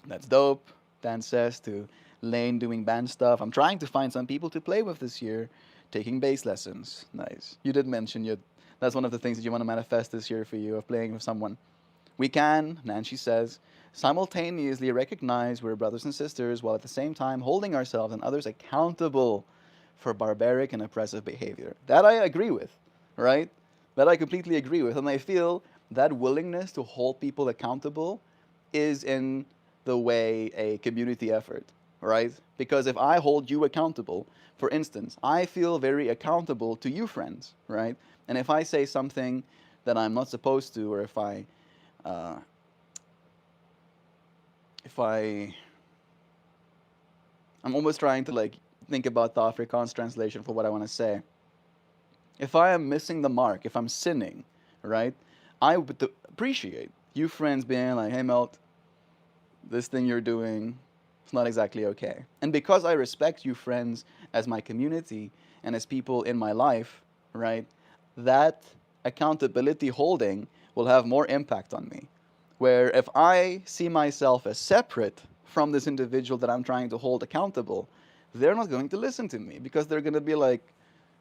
Speaker 1: That's dope. Dan says to Lane doing band stuff. I'm trying to find some people to play with this year, taking bass lessons. Nice. You did mention that's one of the things that you want to manifest this year for you of playing with someone. We can, Nancy says, simultaneously recognize we're brothers and sisters while at the same time holding ourselves and others accountable for barbaric and oppressive behavior. That I agree with, right? That I completely agree with. And I feel that willingness to hold people accountable is in the way a community effort, right? Because if I hold you accountable, for instance, I feel very accountable to you, friends, right? And if I say something that I'm not supposed to, or uh, if I'm almost trying to like think about the Afrikaans translation for what I want to say. If I am missing the mark, if I'm sinning, right, I would appreciate you friends being like, hey, Melt, this thing you're doing, it's not exactly okay. And because I respect you friends as my community and as people in my life, right, that accountability holding will have more impact on me. Where if I see myself as separate from this individual that I'm trying to hold accountable, they're not going to listen to me because they're going to be like,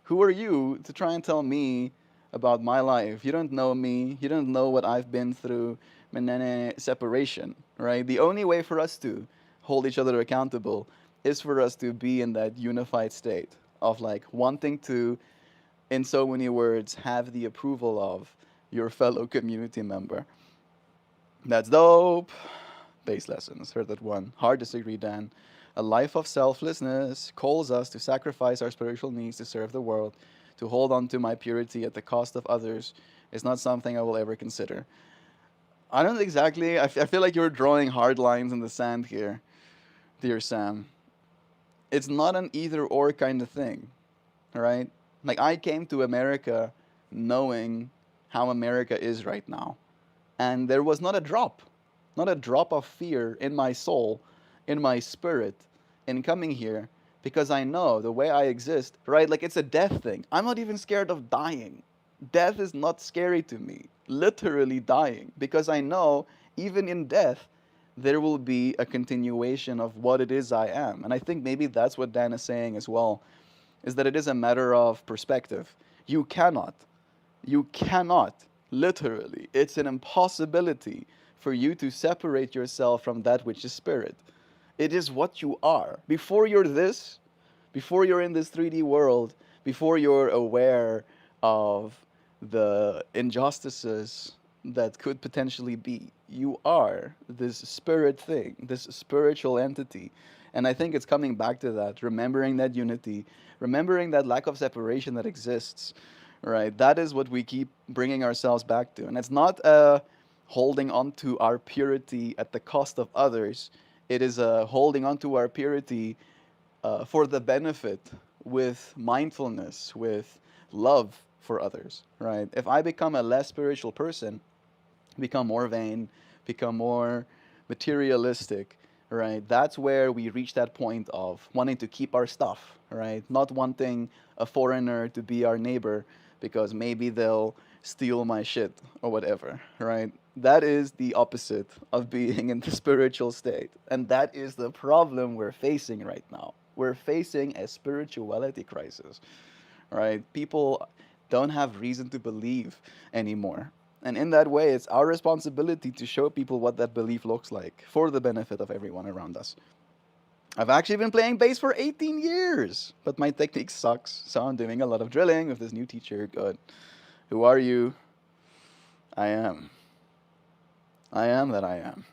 Speaker 1: who are you to try and tell me about my life? You don't know me. You don't know what I've been through. Menene separation, right? The only way for us to hold each other accountable is for us to be in that unified state of like wanting to, in so many words, have the approval of your fellow community member. That's dope. Base lessons. Heard that one. Hard disagree, Dan. A life of selflessness calls us to sacrifice our spiritual needs to serve the world. To hold on to my purity at the cost of others is not something I will ever consider. I don't exactly. I feel like you're drawing hard lines in the sand here, dear Sam. It's not an either or kind of thing, right? Like, I came to America knowing how America is right now. And there was not a drop of fear in my soul, in my spirit, in coming here, because I know the way I exist, right? Like, it's a death thing. I'm not even scared of dying. Death is not scary to me, literally dying, because I know even in death, there will be a continuation of what it is I am. And I think maybe that's what Dan is saying as well, is that it is a matter of perspective. You cannot you cannot, literally, it's an impossibility for you to separate yourself from that which is spirit. It is what you are. Before you're this, before you're in this 3D world, before you're aware of the injustices that could potentially be, you are this spirit thing, this spiritual entity. And I think it's coming back to that, remembering that unity, remembering that lack of separation that exists, right? That is what we keep bringing ourselves back to. And it's not holding on to our purity at the cost of others, it is holding on to our purity for the benefit, with mindfulness, with love for others, right? If I become a less spiritual person, become more vain, become more materialistic, right? That's where we reach that point of wanting to keep our stuff, right? Not wanting a foreigner to be our neighbor because maybe they'll steal my shit or whatever, right? That is the opposite of being in the spiritual state. And that is the problem we're facing right now. We're facing a spirituality crisis, right? People don't have reason to believe anymore. And in that way, it's our responsibility to show people what that belief looks like for the benefit of everyone around us. I've actually been playing bass for 18 years, but my technique sucks, so I'm doing a lot of drilling with this new teacher. Good. Who are you? I am. I am that I am.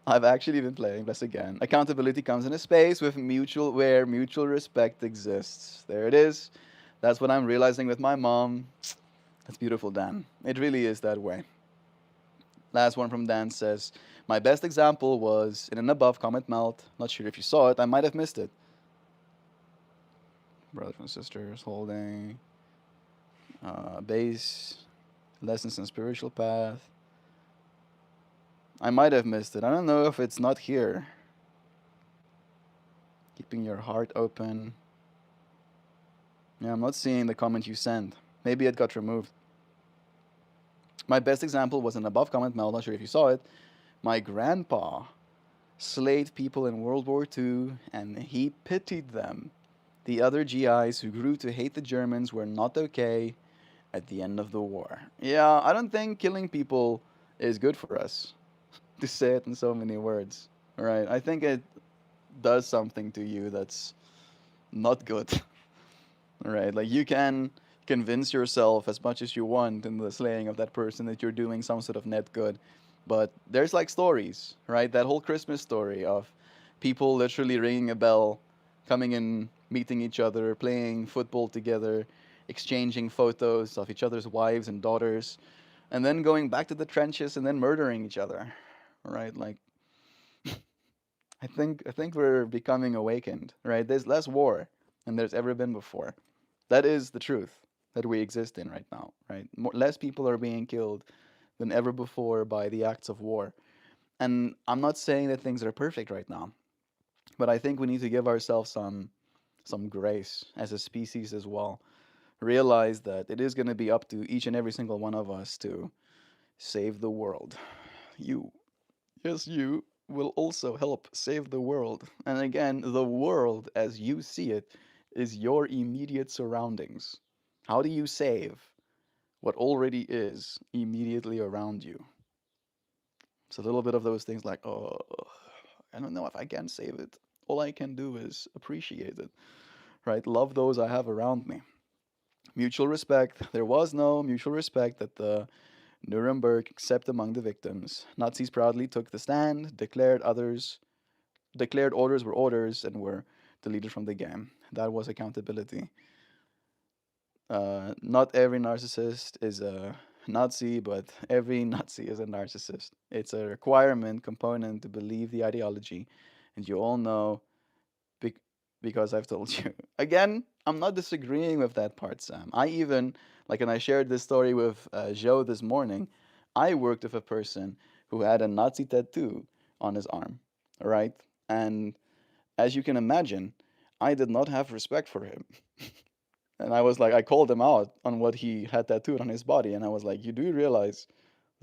Speaker 1: I've actually been playing, bless again. Accountability comes in a space with where mutual respect exists. There it is. That's what I'm realizing with my mom. That's beautiful, Dan. It really is that way. Last one from Dan says, my best example was in an above comment melt. Not sure if you saw it. I might have missed it. Brothers and sisters holding base, lessons in spiritual path. I might have missed it. I don't know if it's not here. Keeping your heart open. Yeah, I'm not seeing the comment you sent. Maybe it got removed. My best example was an above comment melt. Not sure if you saw it. My grandpa slayed people in World War II and he pitied them. The other GIs who grew to hate the Germans were not okay at the end of the war. Yeah, I don't think killing people is good for us, to say it in so many words. Right? I think it does something to you that's not good. right? Like you can convince yourself as much as you want in the slaying of that person that you're doing some sort of net good, but there's like stories, right? That whole Christmas story of people literally ringing a bell, coming in, meeting each other, playing football together, exchanging photos of each other's wives and daughters, and then going back to the trenches and then murdering each other, right? Like I think we're becoming awakened, right? There's less war than there's ever been before. That is the truth that we exist in right now, right? Less people are being killed than ever before by the acts of war. And I'm not saying that things are perfect right now, but I think we need to give ourselves some grace as a species as well. Realize that it is going to be up to each and every single one of us to save the world. You, yes, you will also help save the world. And again, the world as you see it is your immediate surroundings. How do you save what already is immediately around you? It's a little bit of those things like, oh, I don't know if I can save it. All I can do is appreciate it, right? Love those I have around me. Mutual respect. There was no mutual respect at the Nuremberg except among the victims. Nazis proudly took the stand, declared orders were orders and were deleted from the game. That was accountability. Not every narcissist is a Nazi, but every Nazi is a narcissist. It's a requirement component to believe the ideology, and you all know bec- because I've told you. Again, I'm not disagreeing with that part, Sam. I even like, and I shared this story with Joe this morning. I worked with a person who had a Nazi tattoo on his arm, right? And as you can imagine, I did not have respect for him. And I was like, I called him out on what he had tattooed on his body. And I was like, you do realize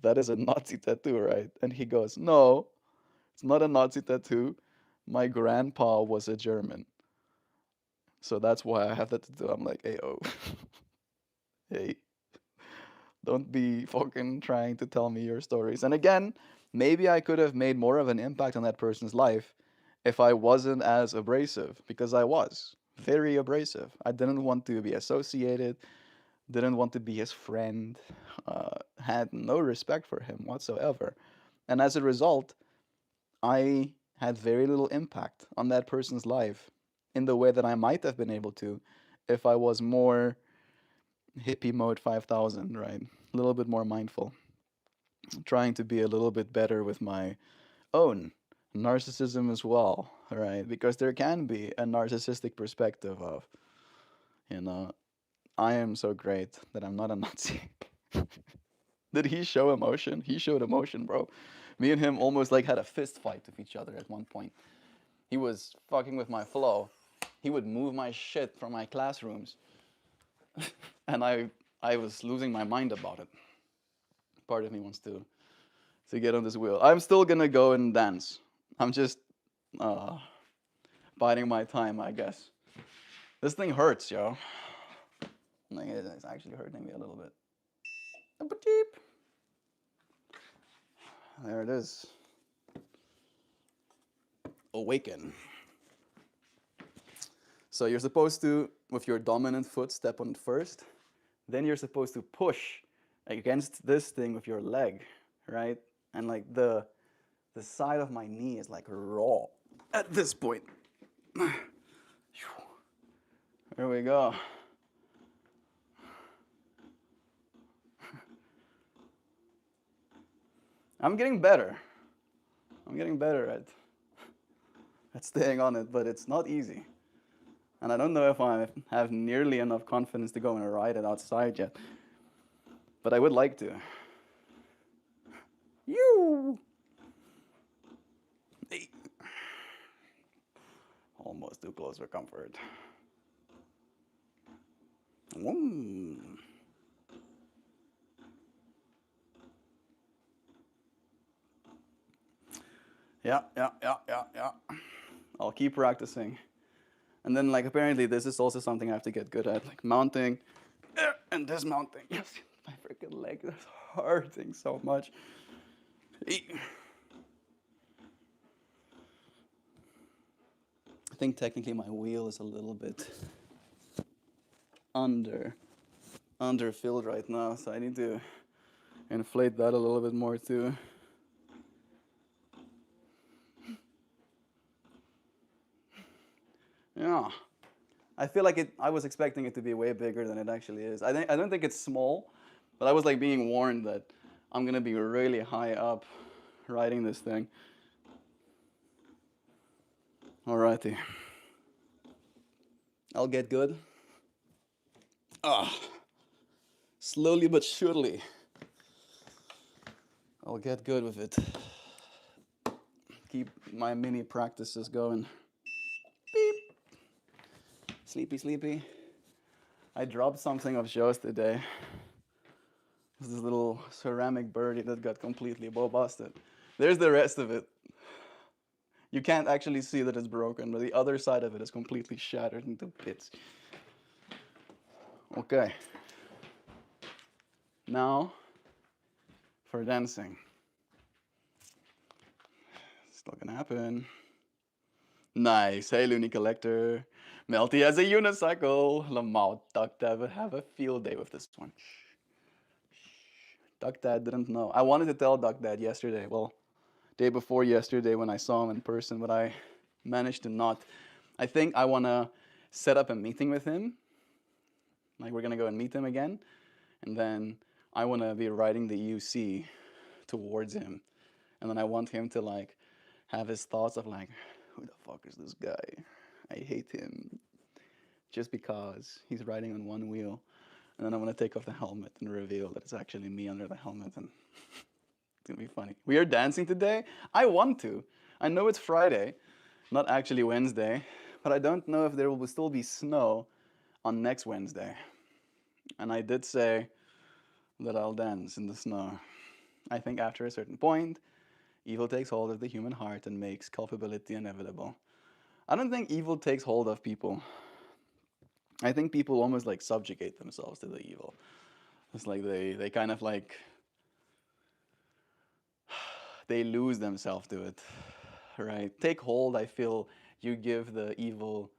Speaker 1: that is a Nazi tattoo, right? And he goes, no, it's not a Nazi tattoo. My grandpa was a German. So that's why I have that tattoo. I'm like, hey, oh, hey, don't be fucking trying to tell me your stories. And again, maybe I could have made more of an impact on that person's life if I wasn't as abrasive, because I was very abrasive. I didn't want to be associated, didn't want to be his friend, had no respect for him whatsoever. And as a result, I had very little impact on that person's life in the way that I might have been able to if I was more hippie mode 5000, right? A little bit more mindful, trying to be a little bit better with my own narcissism as well, right? Because there can be a narcissistic perspective of, you know, I am so great that I'm not a Nazi. Did he show emotion? He showed emotion, bro. Me and him almost like had a fist fight with each other at one point. He was fucking with my flow. He would move my shit from my classrooms, and I was losing my mind about it. Part of me wants to get on this wheel. I'm still gonna go and dance. I'm just uh, biding my time, I guess. This thing hurts, yo. Like it's actually hurting me a little bit. There it is. Awaken. So you're supposed to, with your dominant foot, step on it first. Then you're supposed to push against this thing with your leg, right? And like the side of my knee is like raw at this point. Here we go. I'm getting better. I'm getting better at staying on it, but it's not easy. And I don't know if I have nearly enough confidence to go and ride it outside yet. But I would like to. You! Hey. Almost too close for comfort. Mm. Yeah. I'll keep practicing. And then, like, apparently, this is also something I have to get good at, like mounting and dismounting. Yes, my freaking leg is hurting so much. I think technically my wheel is a little bit under underfilled right now, so I need to inflate that a little bit more too. Yeah. I feel like I was expecting it to be way bigger than it actually is. I don't think it's small, but I was like being warned that I'm gonna be really high up riding this thing. Alrighty. I'll get good. Ah, slowly but surely. I'll get good with it. Keep my mini practices going. Beep. Sleepy, sleepy. I dropped something of Joe's today. This little ceramic birdie that got completely busted. There's the rest of it. You can't actually see that it's broken, but the other side of it is completely shattered into bits. Okay. Now for dancing. Still gonna happen. Nice. Hey, Looney Collector. Melty has a unicycle. Lamau, Duck Dad would have a field day with this one. Duck Dad didn't know. I wanted to tell Duck Dad yesterday. Well, day before yesterday when I saw him in person, but I managed to not. I think I want to set up a meeting with him. Like, we're going to go and meet him again. And then I want to be riding the UC towards him. And then I want him to, like, have his thoughts of, like, who the fuck is this guy? I hate him. Just because he's riding on one wheel. And then I want to take off the helmet and reveal that it's actually me under the helmet. And it's going to be funny. We are dancing today. I want to. I know it's Friday, not actually Wednesday. But I don't know if there will still be snow on next Wednesday. And I did say that I'll dance in the snow. I think after a certain point, evil takes hold of the human heart and makes culpability inevitable. I don't think evil takes hold of people. I think people almost like subjugate themselves to the evil. It's like they kind of like they lose themselves to it, right? Take hold, I feel you give the evil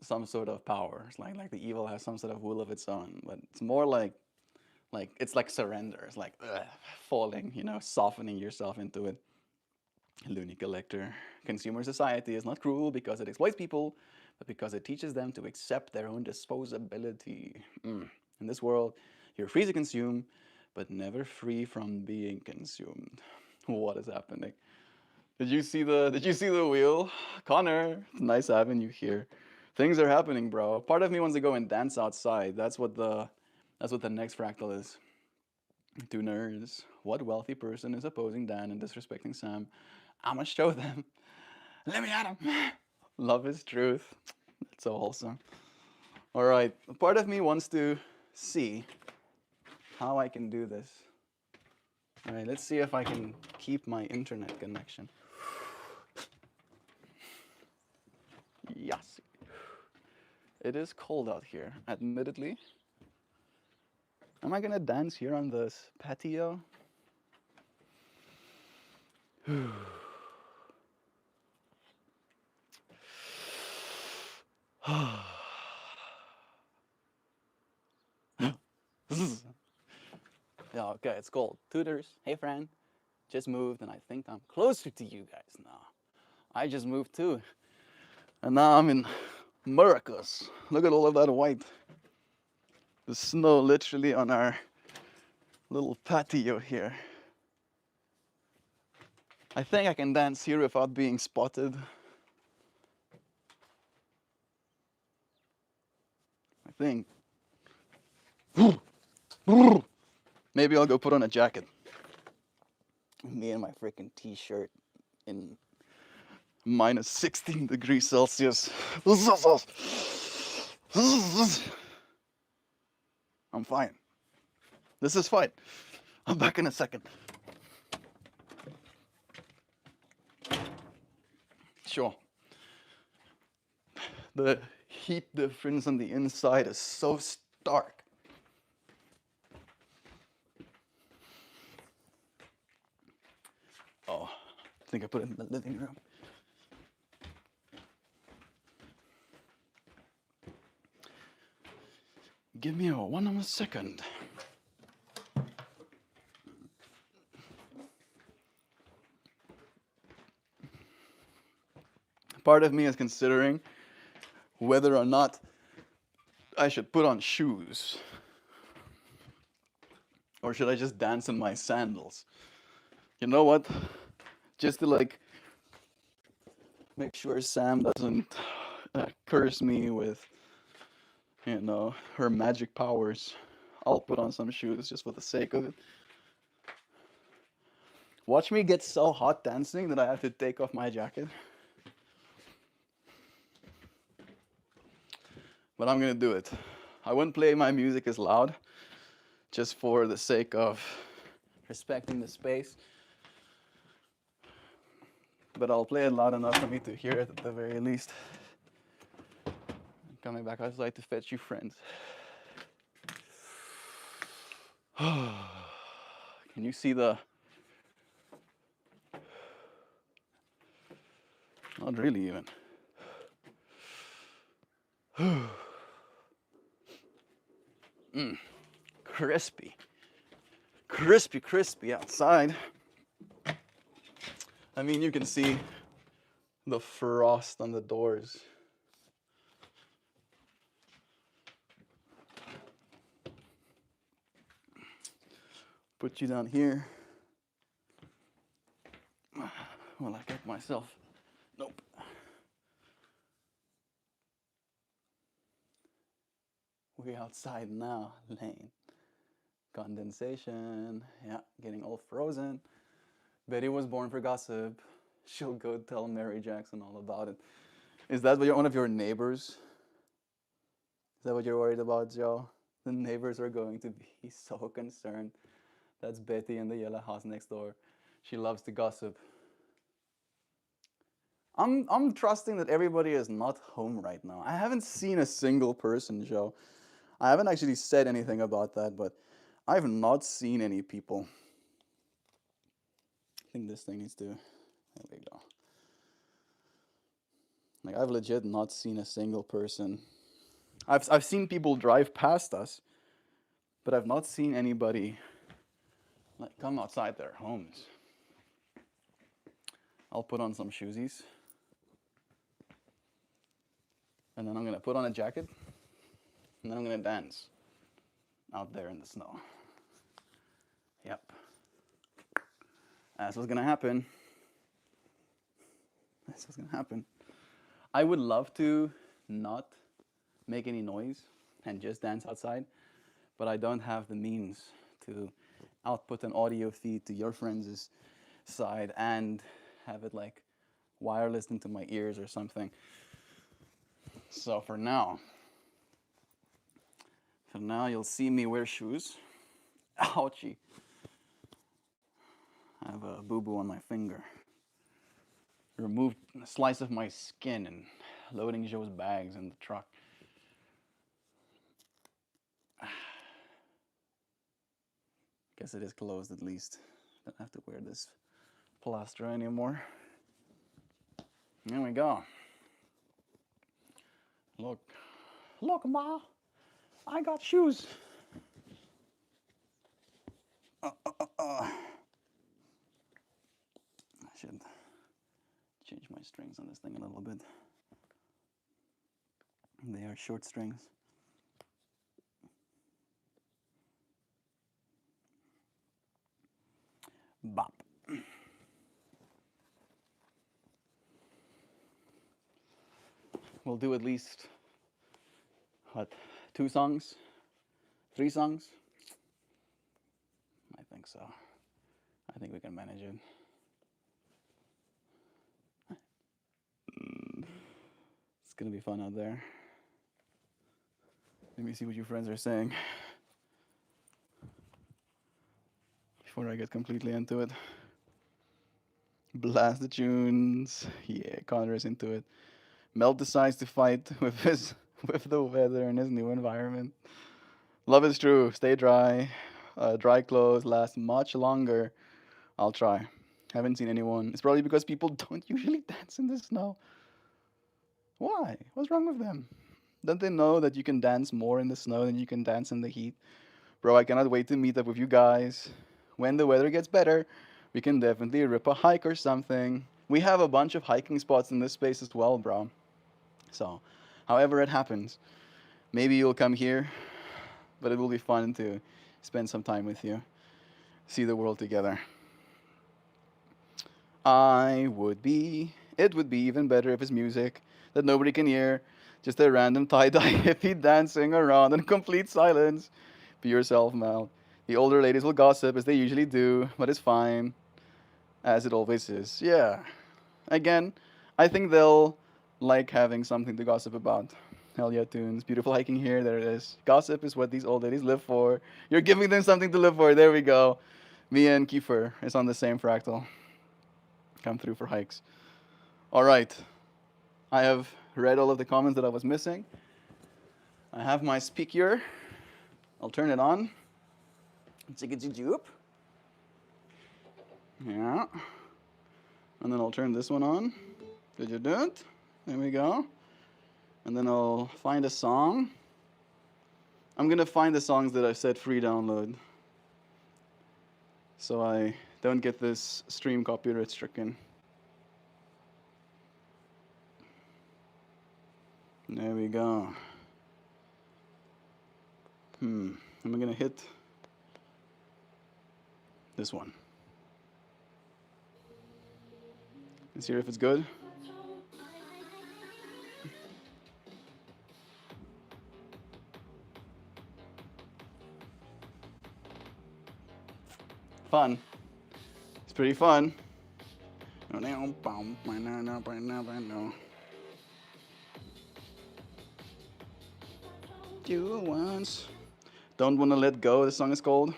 Speaker 1: some sort of power. It's like the evil has some sort of will of its own, but it's more like it's like surrender. It's like falling, softening yourself into it. Looney Collector. Consumer society is not cruel because it exploits people, but because it teaches them to accept their own disposability. In this world, you're free to consume, but never free from being consumed. What is happening? Did you see the wheel? Connor, it's nice having you here. Things are happening, bro. Part of me wants to go and dance outside. That's what the next fractal is. Two nerds. What wealthy person is opposing Dan and disrespecting Sam? I'ma show them. Let me at him. Love is truth. That's so wholesome. All right. Part of me wants to see how I can do this. All right. Let's see if I can keep my internet connection. Yes. It is cold out here, admittedly. Am I gonna dance here on this patio? Yeah, okay, it's cold. Tutors, hey friend, just moved and I think I'm closer to you guys now. I just moved too. And now I'm in Americas. Look at all of that white. The snow literally on our little patio here. I think I can dance here without being spotted. I think. Maybe I'll go put on a jacket. Me and my freaking t-shirt in minus 16 degrees Celsius. I'm fine. This is fine. I'm back in a second. Sure. The heat difference on the inside is so stark. Oh, I think I put it in the living room. Give me a 1 second. Part of me is considering whether or not I should put on shoes. Or should I just dance in my sandals? You know what? Just to like make sure Sam doesn't curse me with, her magic powers. I'll put on some shoes just for the sake of it. Watch me get so hot dancing that I have to take off my jacket. But I'm gonna do it. I wouldn't play my music as loud, just for the sake of respecting the space. But I'll play it loud enough for me to hear it at the very least. I'm coming back outside to fetch you friends. Can you see the... Not really even. Crispy. Crispy, crispy outside. I mean, you can see the frost on the doors. Put you down here. Well, I get myself. Nope. We're outside now, Lane. Condensation. Yeah, getting all frozen. Betty was born for gossip. She'll go tell Mary Jackson all about it. Is that one of your neighbors? Is that what you're worried about, Joe? The neighbors are going to be so concerned. That's Betty in the yellow house next door. She loves to gossip. I'm trusting that everybody is not home right now. I haven't seen a single person, Joe. I haven't actually said anything about that, but I've not seen any people. I think this thing needs to... There we go. Like, I've legit not seen a single person. I've seen people drive past us, but I've not seen anybody like come outside their homes. I'll put on some shoesies. And then I'm gonna put on a jacket. And then I'm gonna dance out there in the snow. Yep. That's what's gonna happen. That's what's gonna happen. I would love to not make any noise and just dance outside, but I don't have the means to output an audio feed to your friends' side and have it like wireless into my ears or something. So for now you'll see me wear shoes. Ouchie. I have a boo-boo on my finger. Removed a slice of my skin and loading Joe's bags in the truck. Guess it is closed at least. Don't have to wear this plaster anymore. There we go. Look, Ma, I got shoes. I should change my strings on this thing a little bit. They are short strings. Bop. We'll do at least, 2 songs? 3 songs? I think so. I think we can manage it. It's gonna be fun out there. Let me see what you friends are saying before I get completely into it. Blast the tunes. Yeah, Connor is into it. Melt decides to fight with the weather in his new environment. Love is true. Stay dry. Dry clothes last much longer. I'll try. Haven't seen anyone. It's probably because people don't usually dance in the snow. Why? What's wrong with them? Don't they know that you can dance more in the snow than you can dance in the heat? Bro, I cannot wait to meet up with you guys. When the weather gets better, we can definitely rip a hike or something. We have a bunch of hiking spots in this space as well, bro. So, however it happens, maybe you'll come here, but it will be fun to spend some time with you, see the world together. It would be even better if it's music that nobody can hear, just a random tie-dye hippie dancing around in complete silence. Be yourself, Mel. The older ladies will gossip as they usually do, but it's fine, as it always is. Yeah. Again, I think they'll like having something to gossip about. Hell yeah, tunes. Beautiful hiking here. There it is. Gossip is what these old ladies live for. You're giving them something to live for. There we go. Me and Kiefer is on the same fractal. Come through for hikes. All right. I have read all of the comments that I was missing. I have my speaker. I'll turn it on. Jigga-jig-joop. Yeah. And then I'll turn this one on. Did you do it? There we go. And then I'll find a song. I'm gonna find the songs that I said free download, so I don't get this stream copyright stricken. There we go. I'm gonna hit this one. Let's hear if it's good. Fun. It's pretty fun. You once don't wanna let go. The song is called.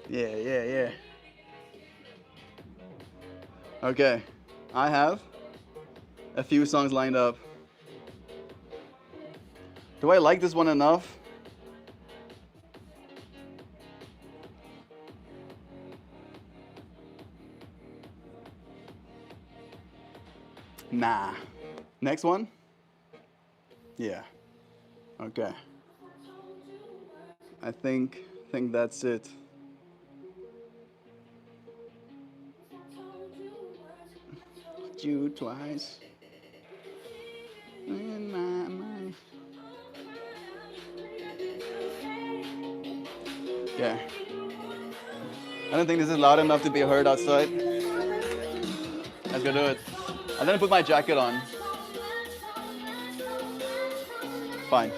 Speaker 1: Yeah. Okay, I have a few songs lined up. Do I like this one enough? Nah. Next one? Yeah. Okay. I think that's it. You twice. In my mind. Okay. I don't think this is loud enough to be heard outside. Let's go do it. I'm gonna put my jacket on. Fine.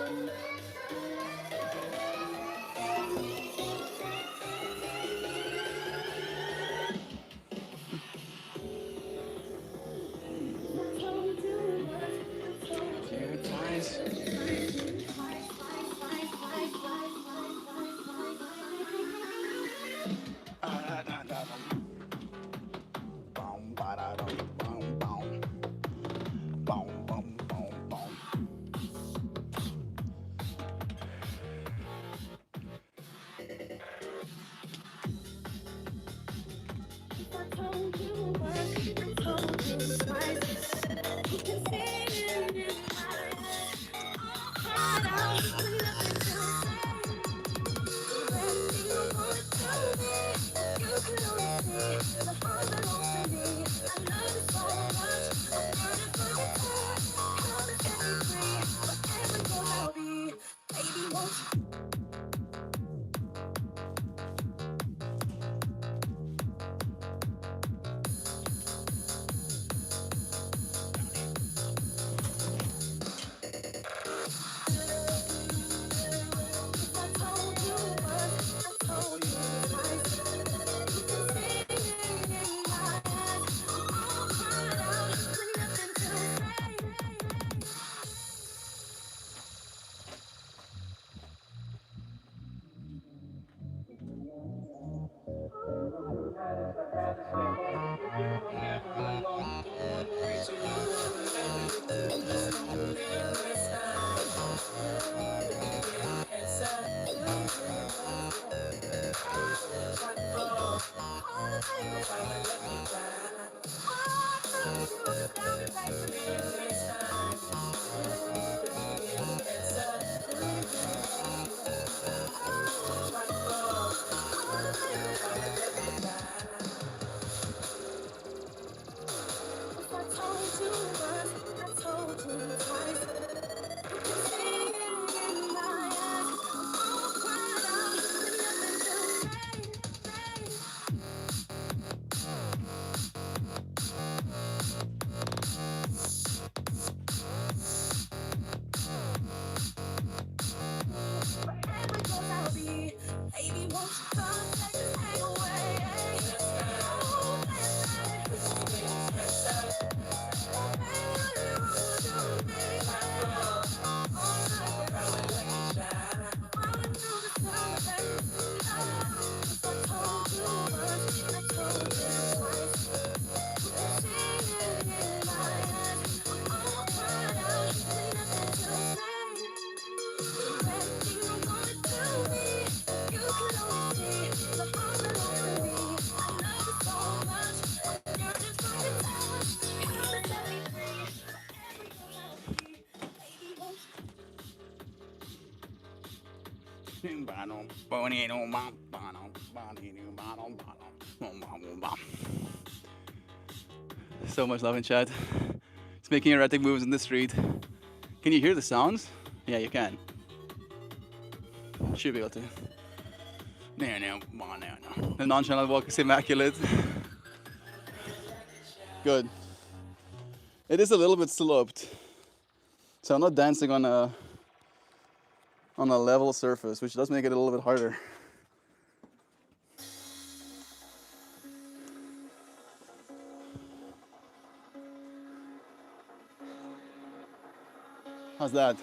Speaker 1: So much love in chat. It's making erratic moves in the street. Can you hear the sounds? Yeah, you can. Should be able to. The nonchalant walk is immaculate. Good. It is a little bit sloped, so I'm not dancing on a level surface, which does make it a little bit harder. How's that?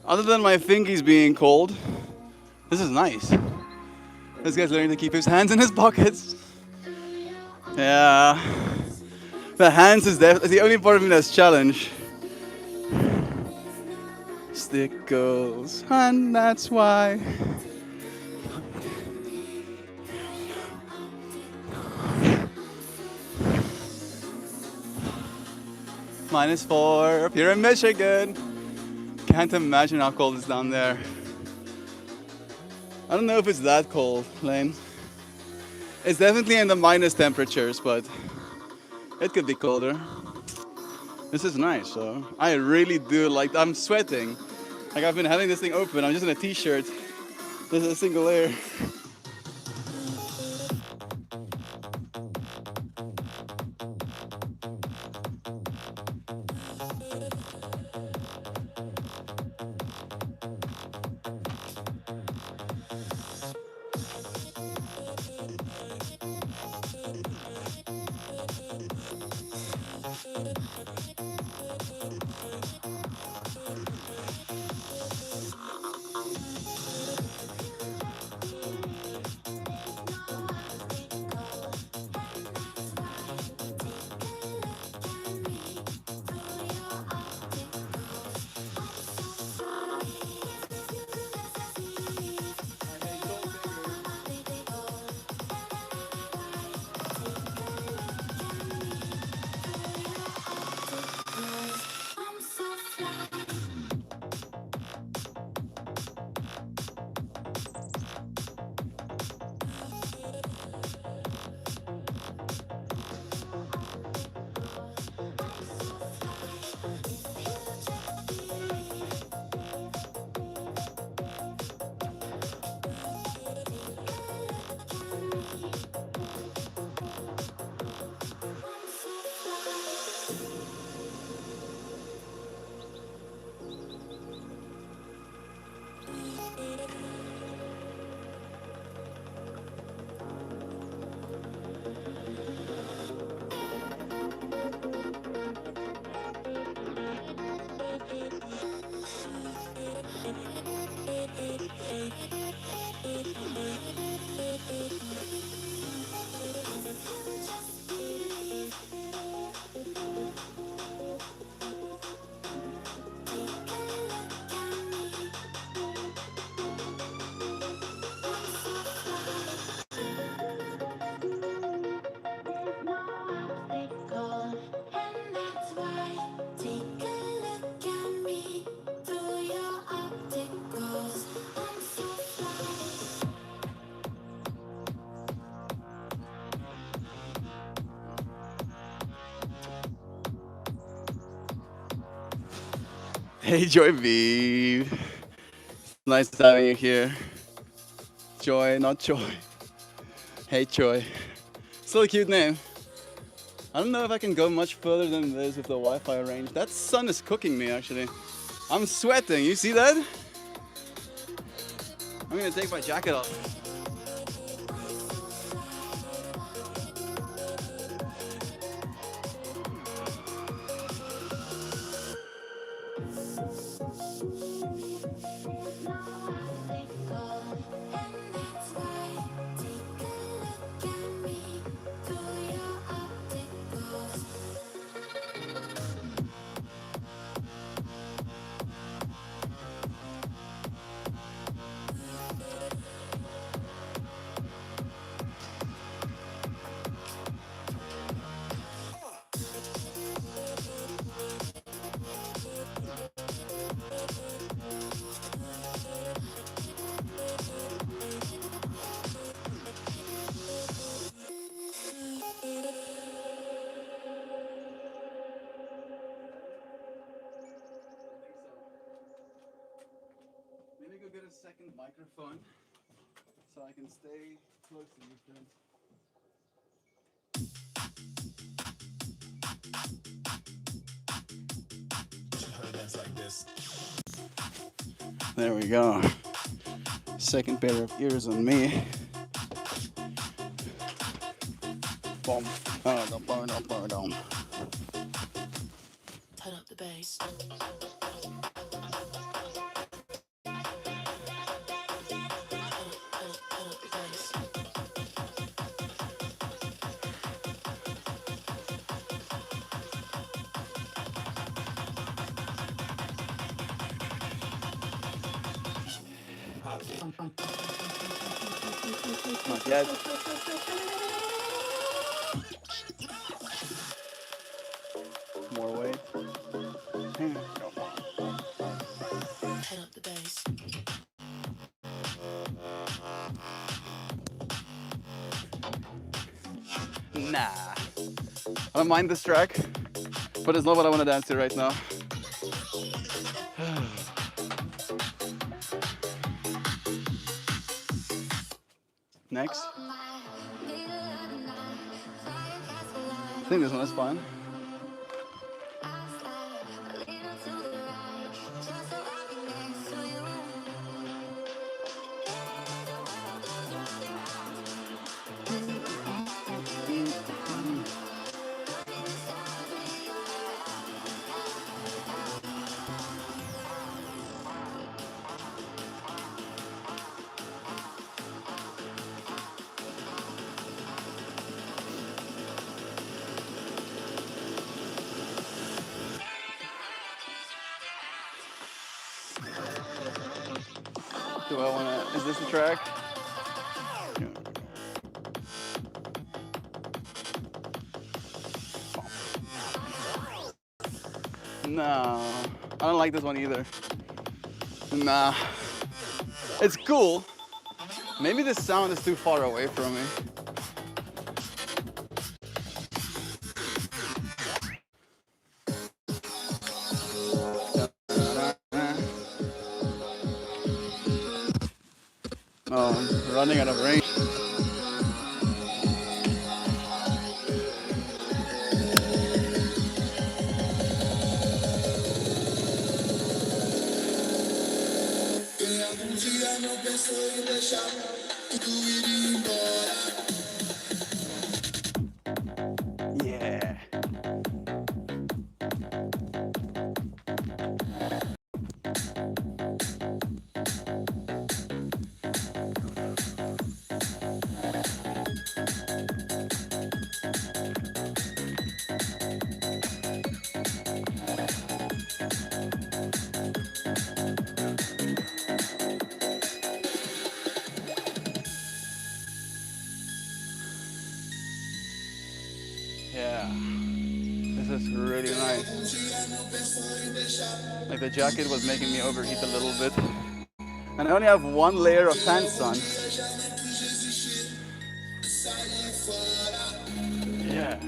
Speaker 1: Other than my fingies being cold, this is nice. This guy's learning to keep his hands in his pockets. Yeah. The hands is the only part of me that's challenged. Stickles, and that's why. -4 up here in Michigan. Can't imagine how cold it's down there. I don't know if it's that cold, Lane. It's definitely in the minus temperatures, but it could be colder. This is nice, so I really do like. I'm sweating. Like I've been having this thing open. I'm just in a t-shirt. This is a single layer. Hey, Joy V. It's nice having you here. Joy, not Joy. Hey, Joy. Still a cute name. I don't know if I can go much further than this with the Wi-Fi range. That sun is cooking me, actually. I'm sweating. You see that? I'm gonna take my jacket off. Maybe go get a second microphone so I can stay close to you, friends. There we go. Second pair of ears on me. Boom. Turn
Speaker 3: Turn up the bass.
Speaker 1: Not yet. More weight. Turn up the bass. Nah. I don't mind this track, but it's not what I want to dance to right now. Next. I think this one is fun. Do I want to? Is this the track? No, I don't like this one either. Nah, it's cool. Maybe this sound is too far away from me. Oh, I'm running out of range. Yeah. Yeah. This is really nice. Like the jacket was making me overheat a little bit. And I only have one layer of pants on. Yeah.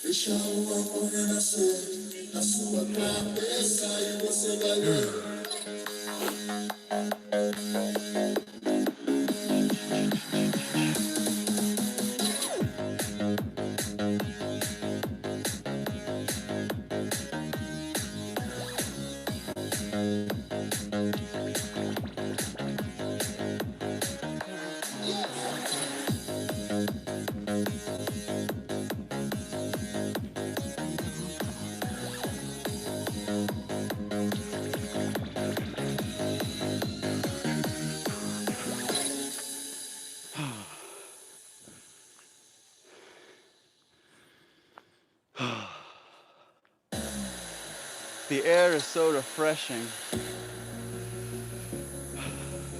Speaker 3: Deixa o amor renascer na sua cabeça e você vai ver.
Speaker 1: feels so refreshing.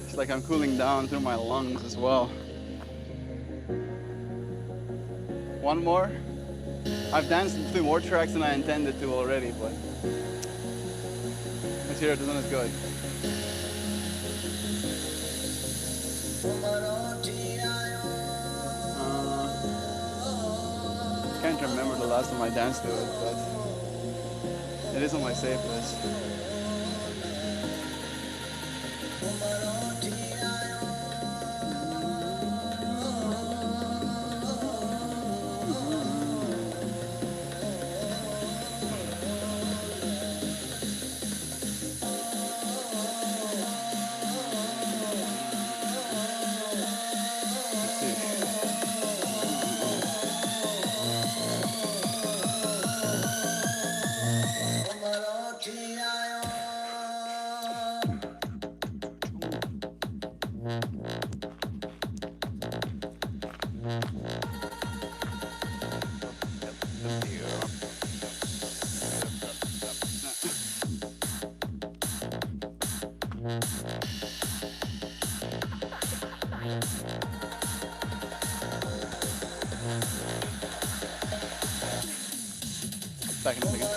Speaker 1: It's like I'm cooling down through my lungs as well. One more. I've danced through more tracks than I intended to already, but let's hear it. This one is good. Can't remember the last time I danced to it, but it is on my save list. Let's see. Back in a second.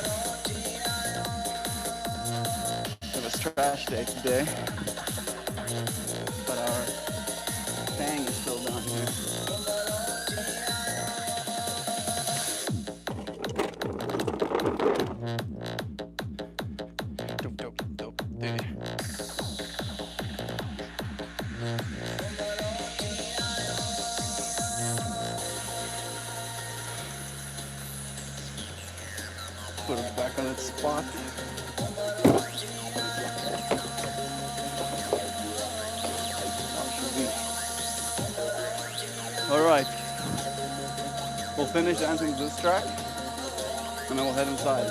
Speaker 1: It was trash day today, but our thing is still down here. Dope, dope, dope, dude. Put it back on its spot. All right, we'll finish dancing to this track, and then we'll head inside.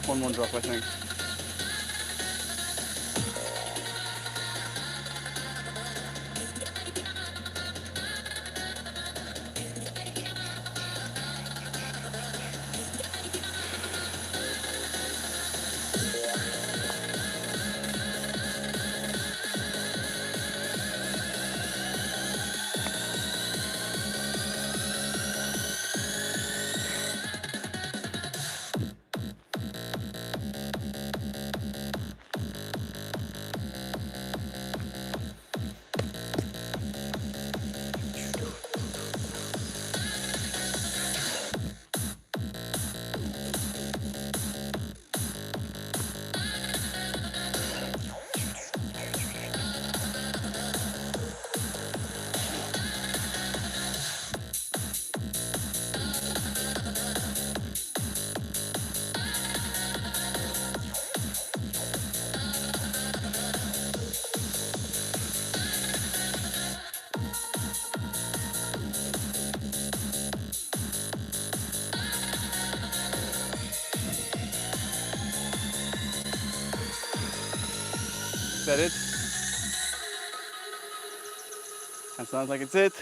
Speaker 1: One more drop, I think. Is that it? That sounds like it's it.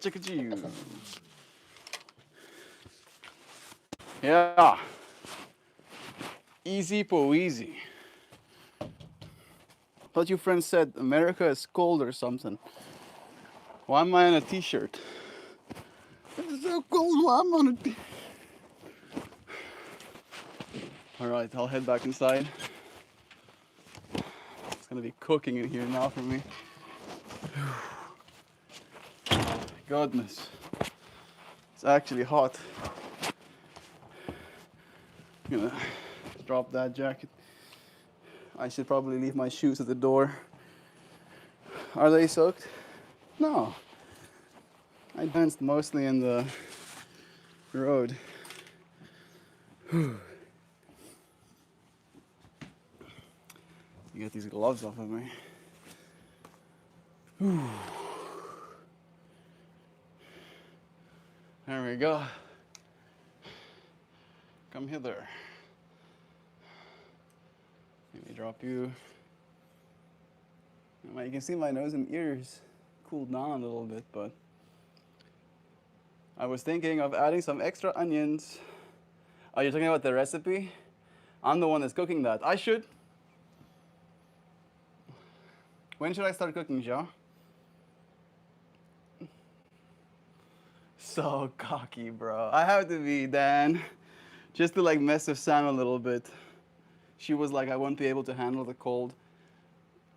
Speaker 1: Chicka-choo. Yeah. Easy po easy. Thought your friend said America is cold or something. Why am I in a t-shirt? It's so cold. Why am I on a t-shirt? Alright, I'll head back inside. It's gonna be cooking in here now for me. Goodness. It's actually hot. I'm gonna drop that jacket. I should probably leave my shoes at the door. Are they soaked? No. I danced mostly in the road. You get these gloves off of me. There we go. Come hither. Let me drop you. Well, you can see my nose and ears cooled down a little bit, but I was thinking of adding some extra onions. Are you talking about the recipe? I'm the one that's cooking that. I should. When should I start cooking, Joe? So cocky, bro. I have to be, Dan. Just to like mess with Sam a little bit. She was like, I won't be able to handle the cold.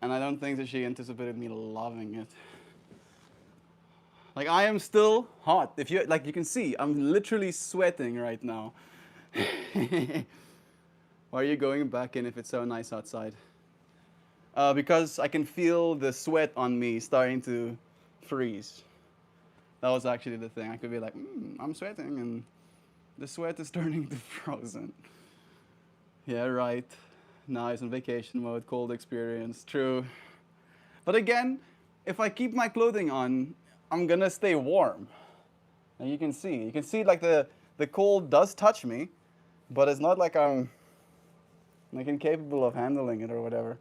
Speaker 1: And I don't think that she anticipated me loving it. Like I am still hot. If you like you can see, I'm literally sweating right now. Why are you going back in if it's so nice outside? Because I can feel the sweat on me starting to freeze. That was actually the thing. I could be like, I'm sweating, and the sweat is turning to frozen. Yeah, right. Now it's in vacation mode, cold experience. True. But again, if I keep my clothing on, I'm gonna stay warm. And you can see like the cold does touch me, but it's not like I'm like incapable of handling it or whatever.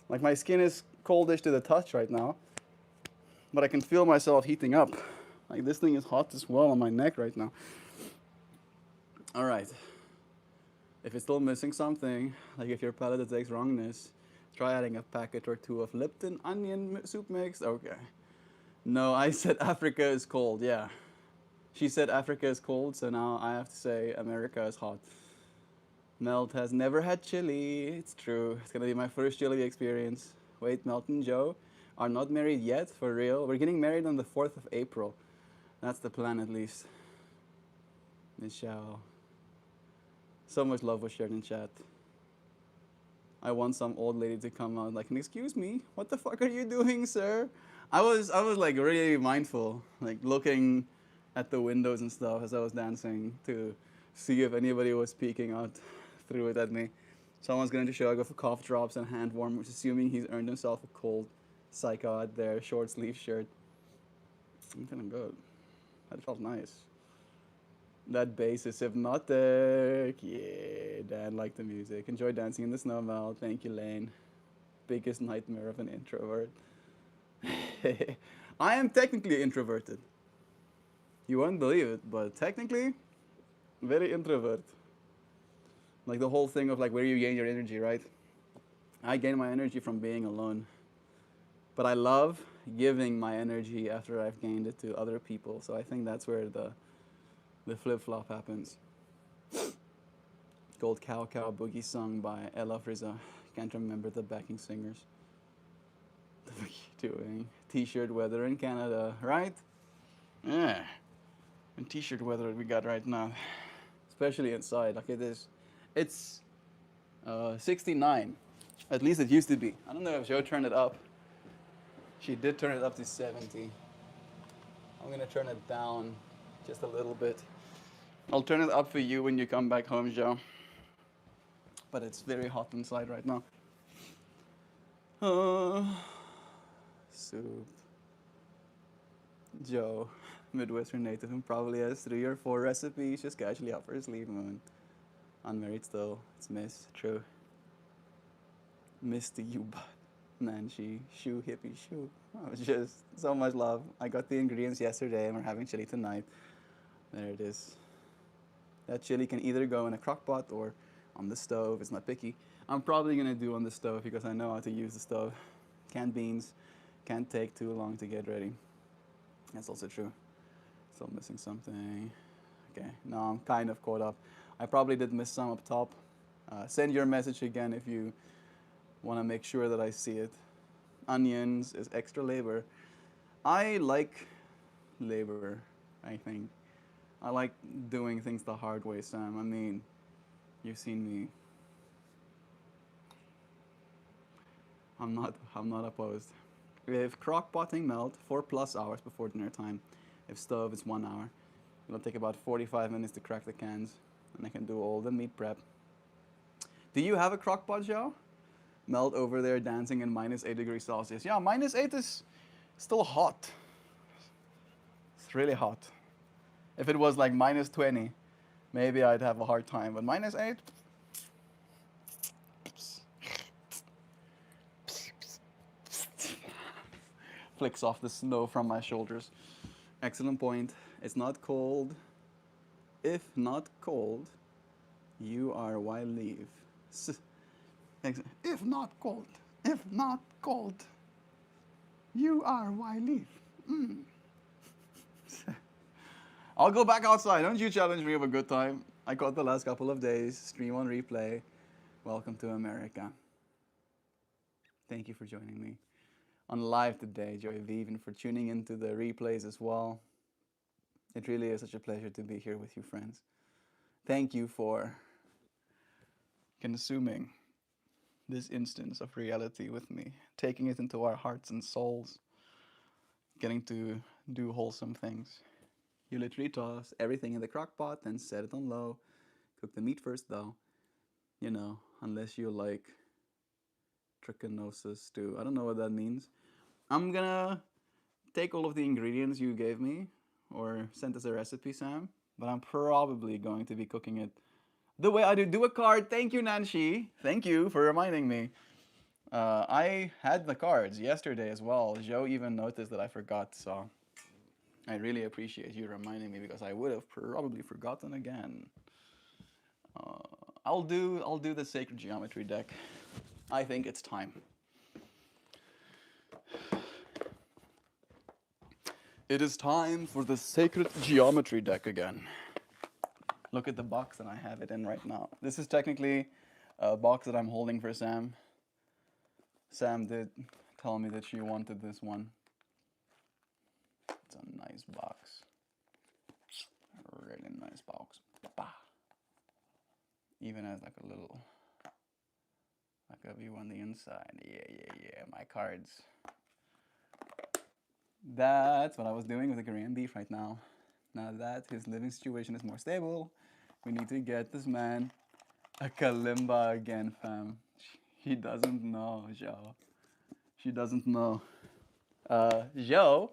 Speaker 1: Like my skin is coldish to the touch right now, but I can feel myself heating up. Like this thing is hot as well on my neck right now. All right. If it's still missing something, like if your palate detects wrongness, try adding a packet or two of Lipton onion soup mix. Okay. No, I said Africa is cold. Yeah. She said Africa is cold, so now I have to say America is hot. Melt has never had chili. It's true. It's gonna be my first chili experience. Wait, Melt and Joe are not married yet, for real. We're getting married on the 4th of April. That's the plan, at least. Michelle. So much love was shared in chat. I want some old lady to come out like, excuse me, what the fuck are you doing, sir? I was like really mindful, like looking at the windows and stuff as I was dancing to see if anybody was peeking out through it at me. Someone's going to show I go for cough drops and hand warmers, assuming he's earned himself a cold psycho out there, short sleeve shirt. I'm feeling good. That felt nice. That bass is hypnotic. Yeah, Dan liked the music. Enjoy dancing in the snow, Mel. Thank you, Lane. Biggest nightmare of an introvert. I am technically introverted. You won't believe it, but technically, very introvert. Like the whole thing of like where you gain your energy, right? I gain my energy from being alone. But I love giving my energy after I've gained it to other people. So I think that's where the flip-flop happens. Gold Cow Cow Boogie sung by Ella Friza. Can't remember the backing singers. What are you doing? T-shirt weather in Canada, right? Yeah. And t-shirt weather we got right now. Especially inside. Like it is. It's 69. At least it used to be. I don't know if Joe turned it up. She did turn it up to 70. I'm gonna turn it down just a little bit. I'll turn it up for you when you come back home, Joe. But it's very hot inside right now. Soup. Joe, Midwestern native, who probably has 3 or 4 recipes just casually out for his leave moon. Unmarried still. It's Miss. True. Miss to you, bud. Nancy. Shoe hippie shoe. Oh, it's just so much love. I got the ingredients yesterday and we're having chili tonight. There it is. That chili can either go in a crock pot or on the stove. It's not picky. I'm probably gonna do on the stove because I know how to use the stove. Canned beans can't take too long to get ready. That's also true. Still missing something. Okay, no, I'm kind of caught up. I probably did miss some up top. Send your message again if you want to make sure that I see it. Onions is extra labor. I like labor, I think. I like doing things the hard way, Sam. I mean, you've seen me. I'm not opposed. If crock potting melt 4+ hours before dinner time. If stove it's 1 hour. It'll take about 45 minutes to crack the cans, and I can do all the meat prep. Do you have a crock pot, Joe? Melt over there dancing in -8 degrees Celsius. Yeah, -8 is still hot. It's really hot. If it was like -20, maybe I'd have a hard time. But -8, flicks off the snow from my shoulders. Excellent point. It's not cold. If not cold, you are why leave. If not cold, if not cold, you are why leave. I'll go back outside. Don't you challenge me of a good time? I caught the last couple of days. Stream on replay. Welcome to America. Thank you for joining me on live today, Joey V, and for tuning into the replays as well. It really is such a pleasure to be here with you, friends. Thank you for consuming this instance of reality with me, taking it into our hearts and souls, getting to do wholesome things. You literally toss everything in the crock pot, then set it on low. Cook the meat first, though. You know, unless you like trichinosis stew. I don't know what that means. I'm gonna take all of the ingredients you gave me or sent as a recipe, Sam, but I'm probably going to be cooking it the way I do. Do a card. Thank you, Nancy. Thank you for reminding me. I had the cards yesterday as well. Joe even noticed that I forgot, so I really appreciate you reminding me because I would have probably forgotten again. I'll do the sacred geometry deck. I think it's time. It is time for the sacred geometry deck again. Look at the box that I have it in right now. This is technically a box that I'm holding for Sam. Sam did tell me that she wanted this one. It's a nice box. A really nice box. Bah. Even has like a little, like a view on the inside. Yeah. My cards. That's what I was doing with the Korean beef right now. Now that his living situation is more stable, we need to get this man a kalimba again, fam. He doesn't know, Joe. She doesn't know. Joe,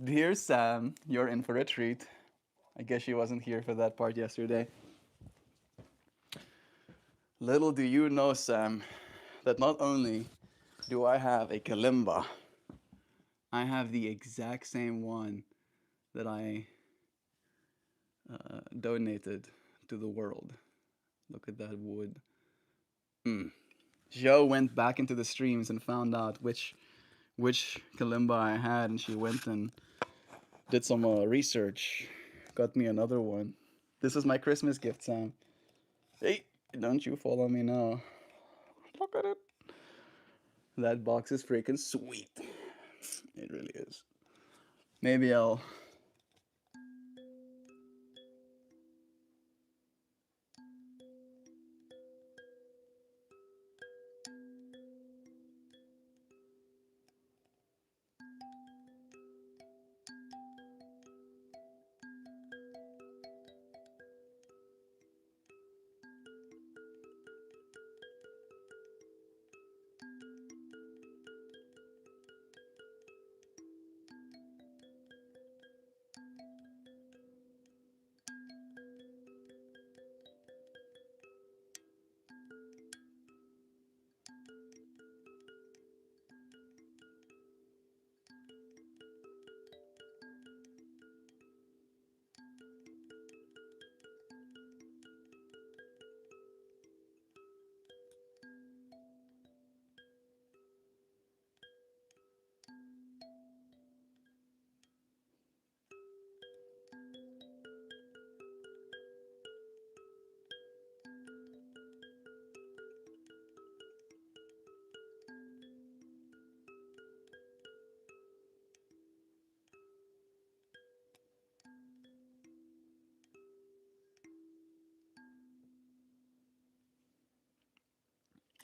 Speaker 1: dear Sam, you're in for a treat. I guess she wasn't here for that part yesterday. Little do you know, Sam, that not only do I have a kalimba, I have the exact same one that I donated to the world. Look at that wood. Joe went back into the streams and found out which kalimba I had, and she went and did some research. Got me another one. This is my Christmas gift, Sam. Hey, don't you follow me now. Look at it. That box is freaking sweet. It really is. Maybe I'll...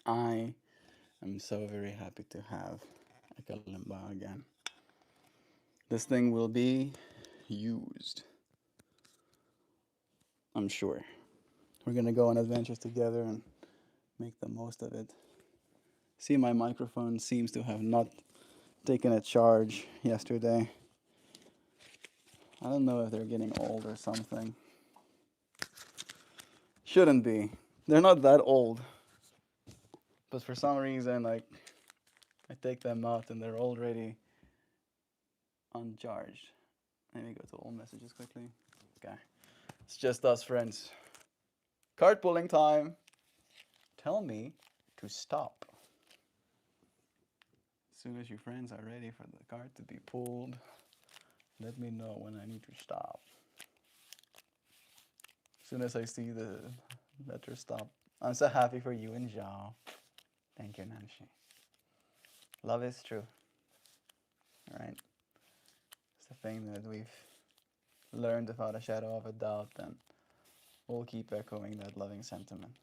Speaker 1: I am so very happy to have a kalimba again. This thing will be used, I'm sure. We're gonna go on adventures together and make the most of it. See, my microphone seems to have not taken a charge yesterday. I don't know if they're getting old or something. Shouldn't be. They're not that old. But for some reason, like, I take them out and they're already uncharged. Let me go to all messages quickly. Okay. It's just us friends. Cart pulling time. Tell me to stop. As soon as your friends are ready for the cart to be pulled, let me know when I need to stop. As soon as I see the letter stop. I'm so happy for you and Zhao. Thank you, Nancy. Love is true. Alright? It's the thing that we've learned without a shadow of a doubt, and we'll keep echoing that loving sentiment.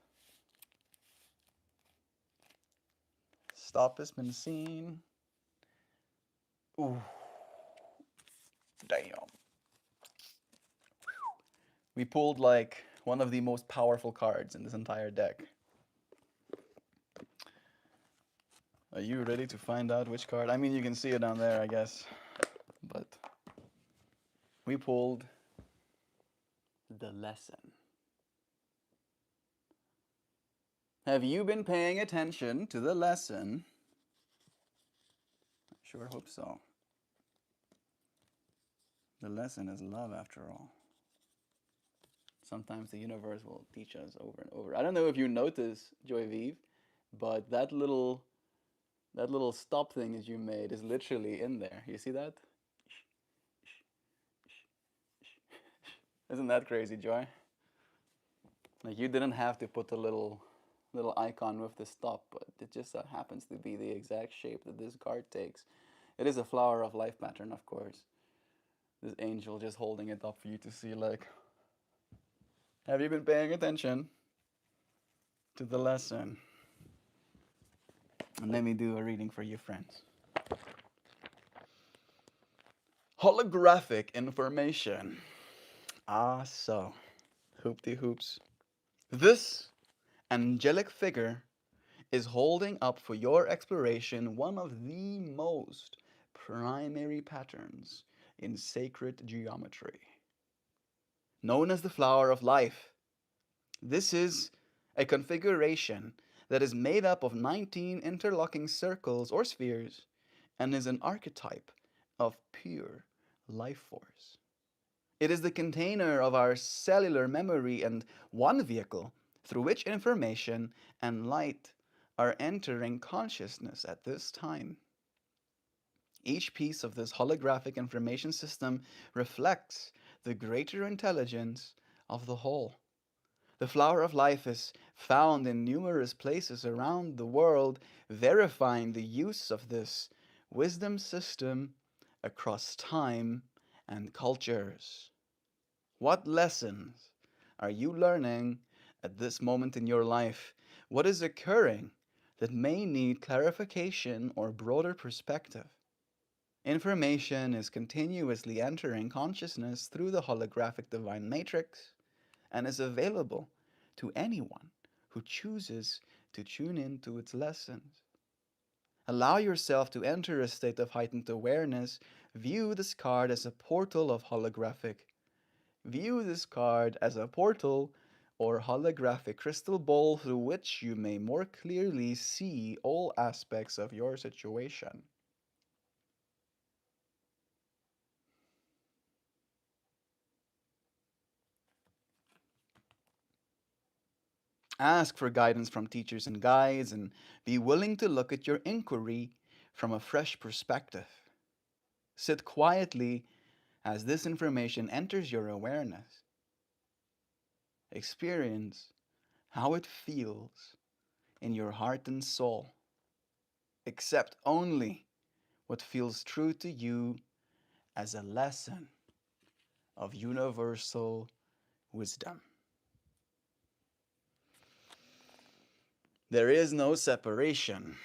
Speaker 1: Stop has been seen. Ooh. Damn. We pulled like one of the most powerful cards in this entire deck. Are you ready to find out which card? I mean, you can see it down there, I guess. But we pulled the lesson. Have you been paying attention to the lesson? I sure hope so. The lesson is love, after all. Sometimes the universe will teach us over and over. I don't know if you notice, Joy Vive, but that little stop thing that you made is literally in there. You see that? Isn't that crazy, Joy? Like, you didn't have to put the little icon with the stop, but it just happens to be the exact shape that this card takes. It is a flower of life pattern, of course. This angel just holding it up for you to see, like, have you been paying attention to the lesson? And let me do a reading for you, friends. Holographic information. Ah, so. Hoopty hoops. This angelic figure is holding up for your exploration one of the most primary patterns in sacred geometry. Known as the flower of life, this is a configuration that is made up of 19 interlocking circles or spheres and is an archetype of pure life force. It is the container of our cellular memory and one vehicle through which information and light are entering consciousness at this time. Each piece of this holographic information system reflects the greater intelligence of the whole. The flower of life is found in numerous places around the world, verifying the use of this wisdom system across time and cultures. What lessons are you learning at this moment in your life? What is occurring that may need clarification or broader perspective? Information is continuously entering consciousness through the holographic divine matrix and is available to anyone who chooses to tune into its lessons. Allow yourself to enter a state of heightened awareness. View this card as a portal of holographic. View this card as a portal or holographic crystal ball through which you may more clearly see all aspects of your situation. Ask for guidance from teachers and guides, and be willing to look at your inquiry from a fresh perspective. Sit quietly as this information enters your awareness. Experience how it feels in your heart and soul. Accept only what feels true to you as a lesson of universal wisdom. There is no separation.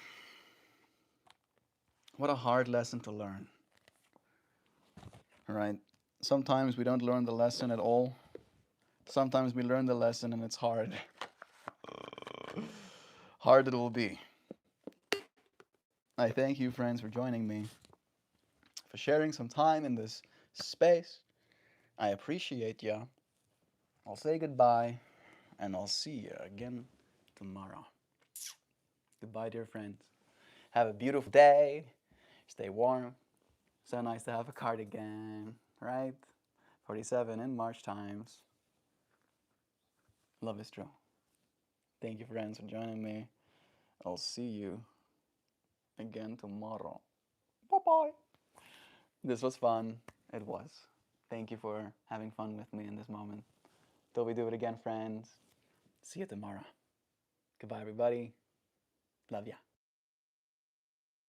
Speaker 1: What a hard lesson to learn. Right? Sometimes we don't learn the lesson at all. Sometimes we learn the lesson and it's hard. Hard it will be. I thank you, friends, for joining me, for sharing some time in this space. I appreciate ya. I'll say goodbye, and I'll see you again tomorrow. Goodbye, dear friends. Have a beautiful day. Stay warm. So nice to have a cardigan, right? 47 in March times. Love is true. Thank you, friends, for joining me. I'll see you again tomorrow. Bye bye. This was fun. It was. Thank you for having fun with me in this moment. Till we do it again, friends. See you tomorrow. Goodbye, everybody. Love ya.